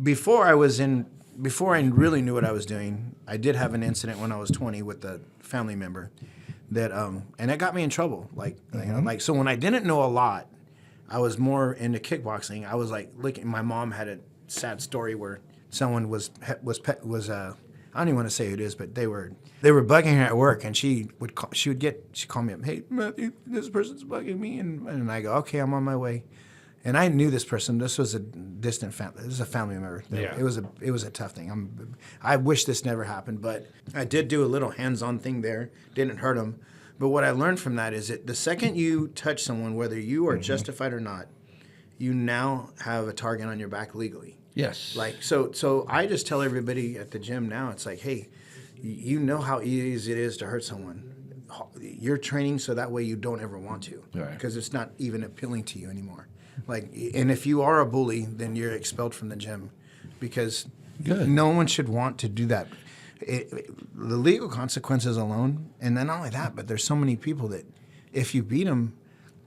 before I really knew what I was doing, I did have an incident when I was 20 with a family member that and it got me in trouble. Like so when I didn't know a lot, I was more into kickboxing. I was like my mom had a sad story where someone was I don't even want to say who it is, but they were bugging her at work, and she'd call me up, hey Matthew, this person's bugging me, and I go, okay, I'm on my way. And I knew this person. This was a distant family. This is a family member. Yeah. It was a tough thing. I wish this never happened, but I did do a little hands-on thing there. Didn't hurt him. But what I learned from that is that the second you touch someone, whether you are justified or not, you now have a target on your back legally. Yes. Like so I just tell everybody at the gym now, it's like, hey, you know how easy it is to hurt someone. You're training so that way you don't ever want to, because it's not even appealing to you anymore. Like, and if you are a bully, then you're expelled from the gym, because no one should want to do that. The legal consequences alone, and then not only that, but there's so many people that if you beat them,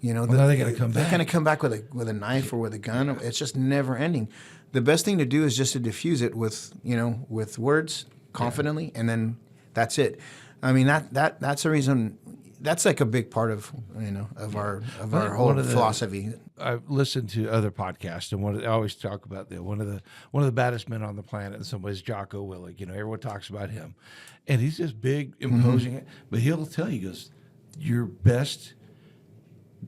now they got to come back. They're going to come back with a knife or with a gun. It's just never ending. The best thing to do is just to diffuse it with words confidently, and then that's it. I mean that's the reason. That's like a big part of our whole philosophy. I've listened to other podcasts, and I always talk about one of the baddest men on the planet in some ways, Jocko Willig. Everyone talks about him, and he's just big, imposing, but he'll tell you, he goes, your best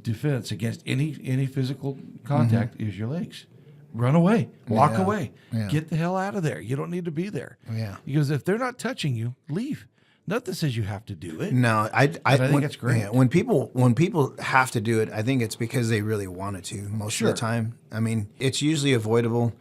defense against any physical contact is your legs. Run away, walk away, get the hell out of there. You don't need to be there. Yeah. He goes, if they're not touching you, leave. Nothing says you have to do it. No, I think it's great. Yeah, when people have to do it, I think it's because they really wanted to most of the time. I mean, it's usually avoidable.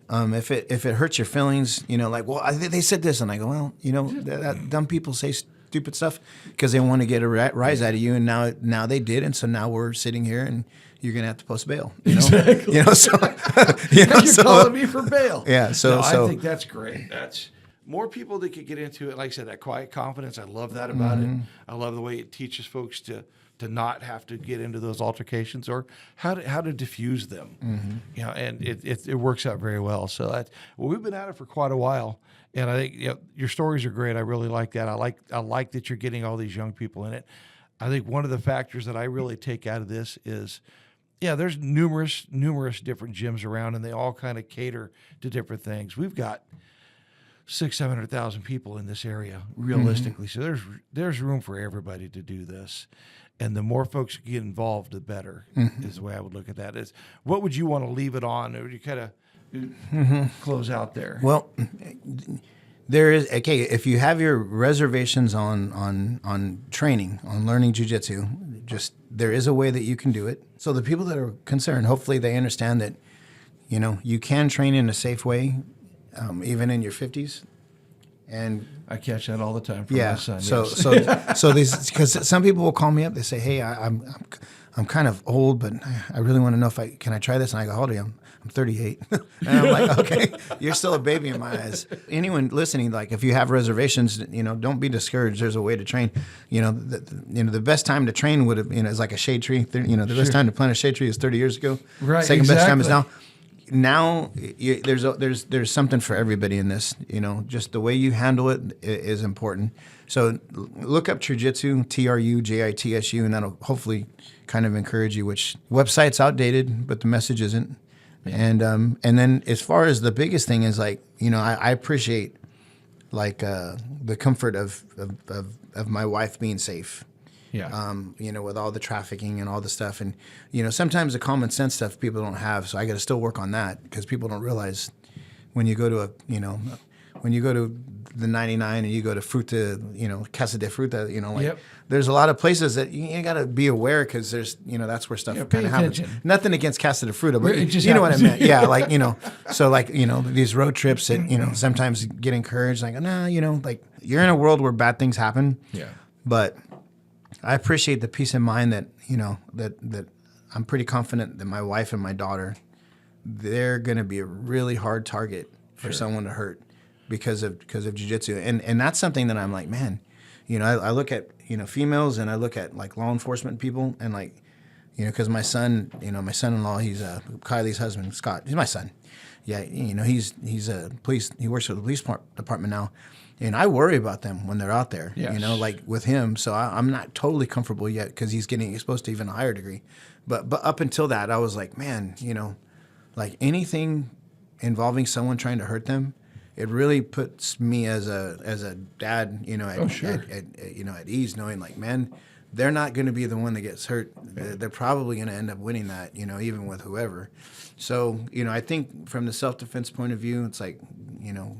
If it hurts your feelings, like, well, they said this, and I go, well, that dumb people say stupid stuff because they want to get a rise out of you, and now they did, and so now we're sitting here, and you're gonna have to post bail. Exactly. So you're calling me for bail. Yeah. So I think that's great. That's more people that could get into it. Like I said, that quiet confidence. I love that about it. I love the way it teaches folks to not have to get into those altercations or how to diffuse them. And it works out very well. So we've been at it for quite a while, and I think your stories are great. I really like that. I like that you're getting all these young people in it. I think one of the factors that I really take out of this is, there's numerous different gyms around, and they all kind of cater to different things. We've got 600,000 people in this area, realistically. So there's room for everybody to do this. And the more folks get involved, the better, is the way I would look at that. Is what would you want to leave it on, or you kind of close out there? Well, there is, if you have your reservations on training, on learning jiu-jitsu, there is a way that you can do it. So the people that are concerned, hopefully they understand that, you can train in a safe way, even in your 50s. And I catch that all the time from my son. So these, because some people will call me up, they say, hey, I'm kind of old, but I really want to know can I try this? And I go, how old are you? I'm 38. And I'm like, okay, you're still a baby in my eyes. Anyone listening, like, if you have reservations, don't be discouraged. There's a way to train. The best time to train would have, is like a shade tree. The best time to plant a shade tree is 30 years ago. Right. Second best time is now. Now there's something for everybody in this. Just the way you handle it is important. So look up Trujitsu, Trujitsu, and that'll hopefully kind of encourage you. Which website's outdated, but the message isn't. And then as far as the biggest thing is like, you know, I appreciate like the comfort of my wife being safe. Yeah. You know, with all the trafficking and all the stuff. And, you know, sometimes the common sense stuff people don't have. So I got to still work on that because people don't realize when you go to when you go to the 99 and you go to Fruta, you know, Casa de Fruta, you know, like there's a lot of places that you got to be aware because there's, you know, that's where stuff kind of happens. Nothing against Casa de Fruta, but you know what I meant. Yeah, like, you know, so like, you know, these road trips that, you know, sometimes get encouraged, like, nah, you know, like you're in a world where bad things happen. Yeah. But I appreciate the peace of mind that, you know, that I'm pretty confident that my wife and my daughter, they're going to be a really hard target for someone to hurt because of jiu-jitsu. And that's something that I'm like, man, you know, I look at, you know, females and I look at like law enforcement people and like, you know, because my son, you know, my son-in-law, he's Kylie's husband, Scott, he's my son. Yeah, you know, he's a police, he works for the police department now. And I worry about them when they're out there, you know, like with him. So I'm not totally comfortable yet because he's getting exposed to even a higher degree. But up until that, I was like, man, you know, like anything involving someone trying to hurt them, it really puts me as a dad, you know, at ease, knowing like, man, they're not going to be the one that gets hurt. They're probably going to end up winning that, you know, even with whoever. So, you know, I think from the self-defense point of view, it's like, you know,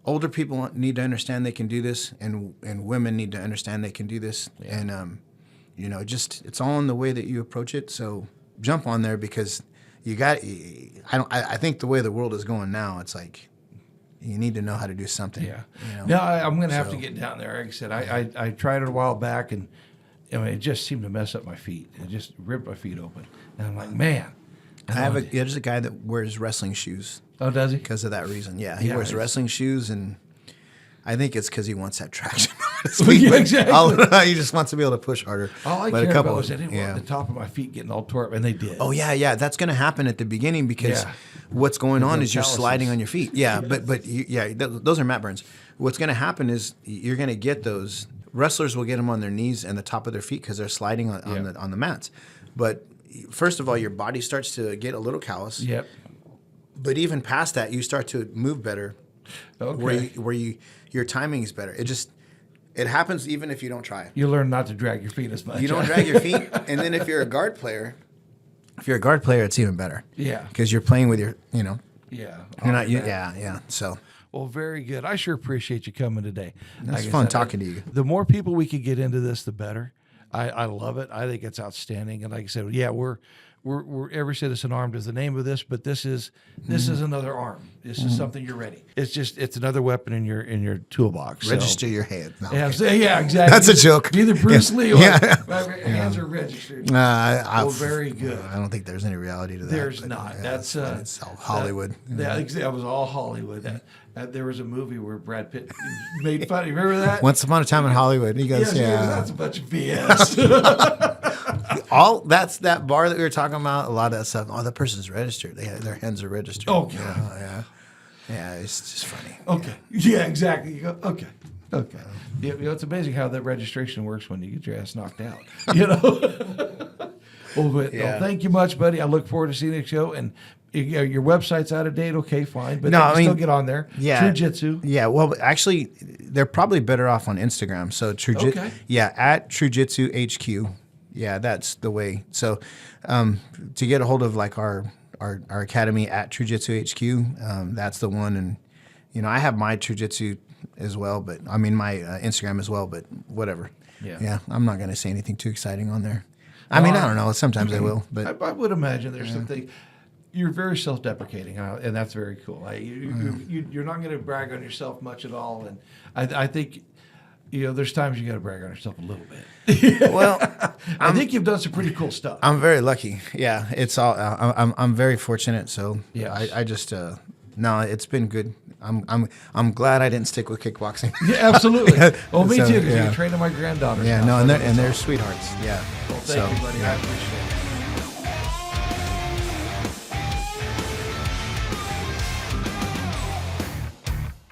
older people need to understand they can do this, and women need to understand they can do this. Yeah. And, you know, just it's all in the way that you approach it. So jump on there because I think the way the world is going now, it's like you need to know how to do something. Yeah. You know? No, I'm going to have to get down there. Like I said, I tried it a while back, and I mean, it just seemed to mess up my feet. It just ripped my feet open. And I'm like, man. There's a guy that wears wrestling shoes. Oh, does he? Because of that reason, yeah. He wears wrestling shoes, and I think it's because he wants that traction. Yeah, exactly. He just wants to be able to push harder. All I cared about was I didn't want the top of my feet getting all tore up, and they did. Oh, yeah. That's going to happen at the beginning because what's going on is you're sliding on your feet. Yeah, but those are mat burns. What's going to happen is you're going to get those. Wrestlers will get them on their knees and the top of their feet because they're sliding on the mats. But first of all, your body starts to get a little callous. Yep. But even past that, you start to move better. Okay. Where your timing is better. It happens even if you don't try. You learn not to drag your feet as much. You don't drag your feet, and then if you're a guard player, it's even better. Yeah. Because you're playing with your, you know. Yeah. You're not. Yeah. So. Well, very good. I sure appreciate you coming today. It's fun talking to you. The more people we could get into this, the better. I love it. I think it's outstanding. And like I said, we're every citizen armed is the name of this, but this is another arm. This is something you're ready. It's another weapon in your toolbox. Register your hand. No, yeah, exactly. That's a joke. Either Bruce Lee or my hands are registered. Very good. I don't think there's any reality to that. There's not. That's it's all Hollywood. That was all Hollywood. There was a movie where Brad Pitt made fun. You remember that? Once Upon a Time in Hollywood. He goes, that's a bunch of BS. That's that bar that we were talking about. A lot of that stuff. Oh, the person's registered. Their hands are registered. Okay. Yeah, it's just funny. Okay. Yeah, exactly. You go, okay. Yeah, you know, it's amazing how that registration works when you get your ass knocked out. You know. Well, thank you much, buddy. I look forward to seeing the show. And your website's out of date. Okay, fine. But still get on there. Yeah. Trujitsu. Yeah. Well, actually, they're probably better off on Instagram. So Trujitsu. Okay. Yeah, at Trujitsu HQ. Yeah, that's the way. So to get a hold of like our academy at Trujitsu HQ, that's the one. And you know, I have my Trujitsu as well, but I mean my Instagram as well. But whatever. Yeah. I'm not going to say anything too exciting on there. I mean, I don't know. Sometimes I will, but I would imagine there's something. You're very self-deprecating, and that's very cool. You're not going to brag on yourself much at all, and I think, you know, there's times you got to brag on yourself a little bit. Well, I think you've done some pretty cool stuff. I'm very lucky. Yeah, it's all. I'm very fortunate. So yeah, I just no, it's been good. I'm glad I didn't stick with kickboxing. Yeah, absolutely. Well, me too. Because you're training my granddaughter. Yeah, and they're sweethearts. Yeah. Well, thank you, buddy. I appreciate it.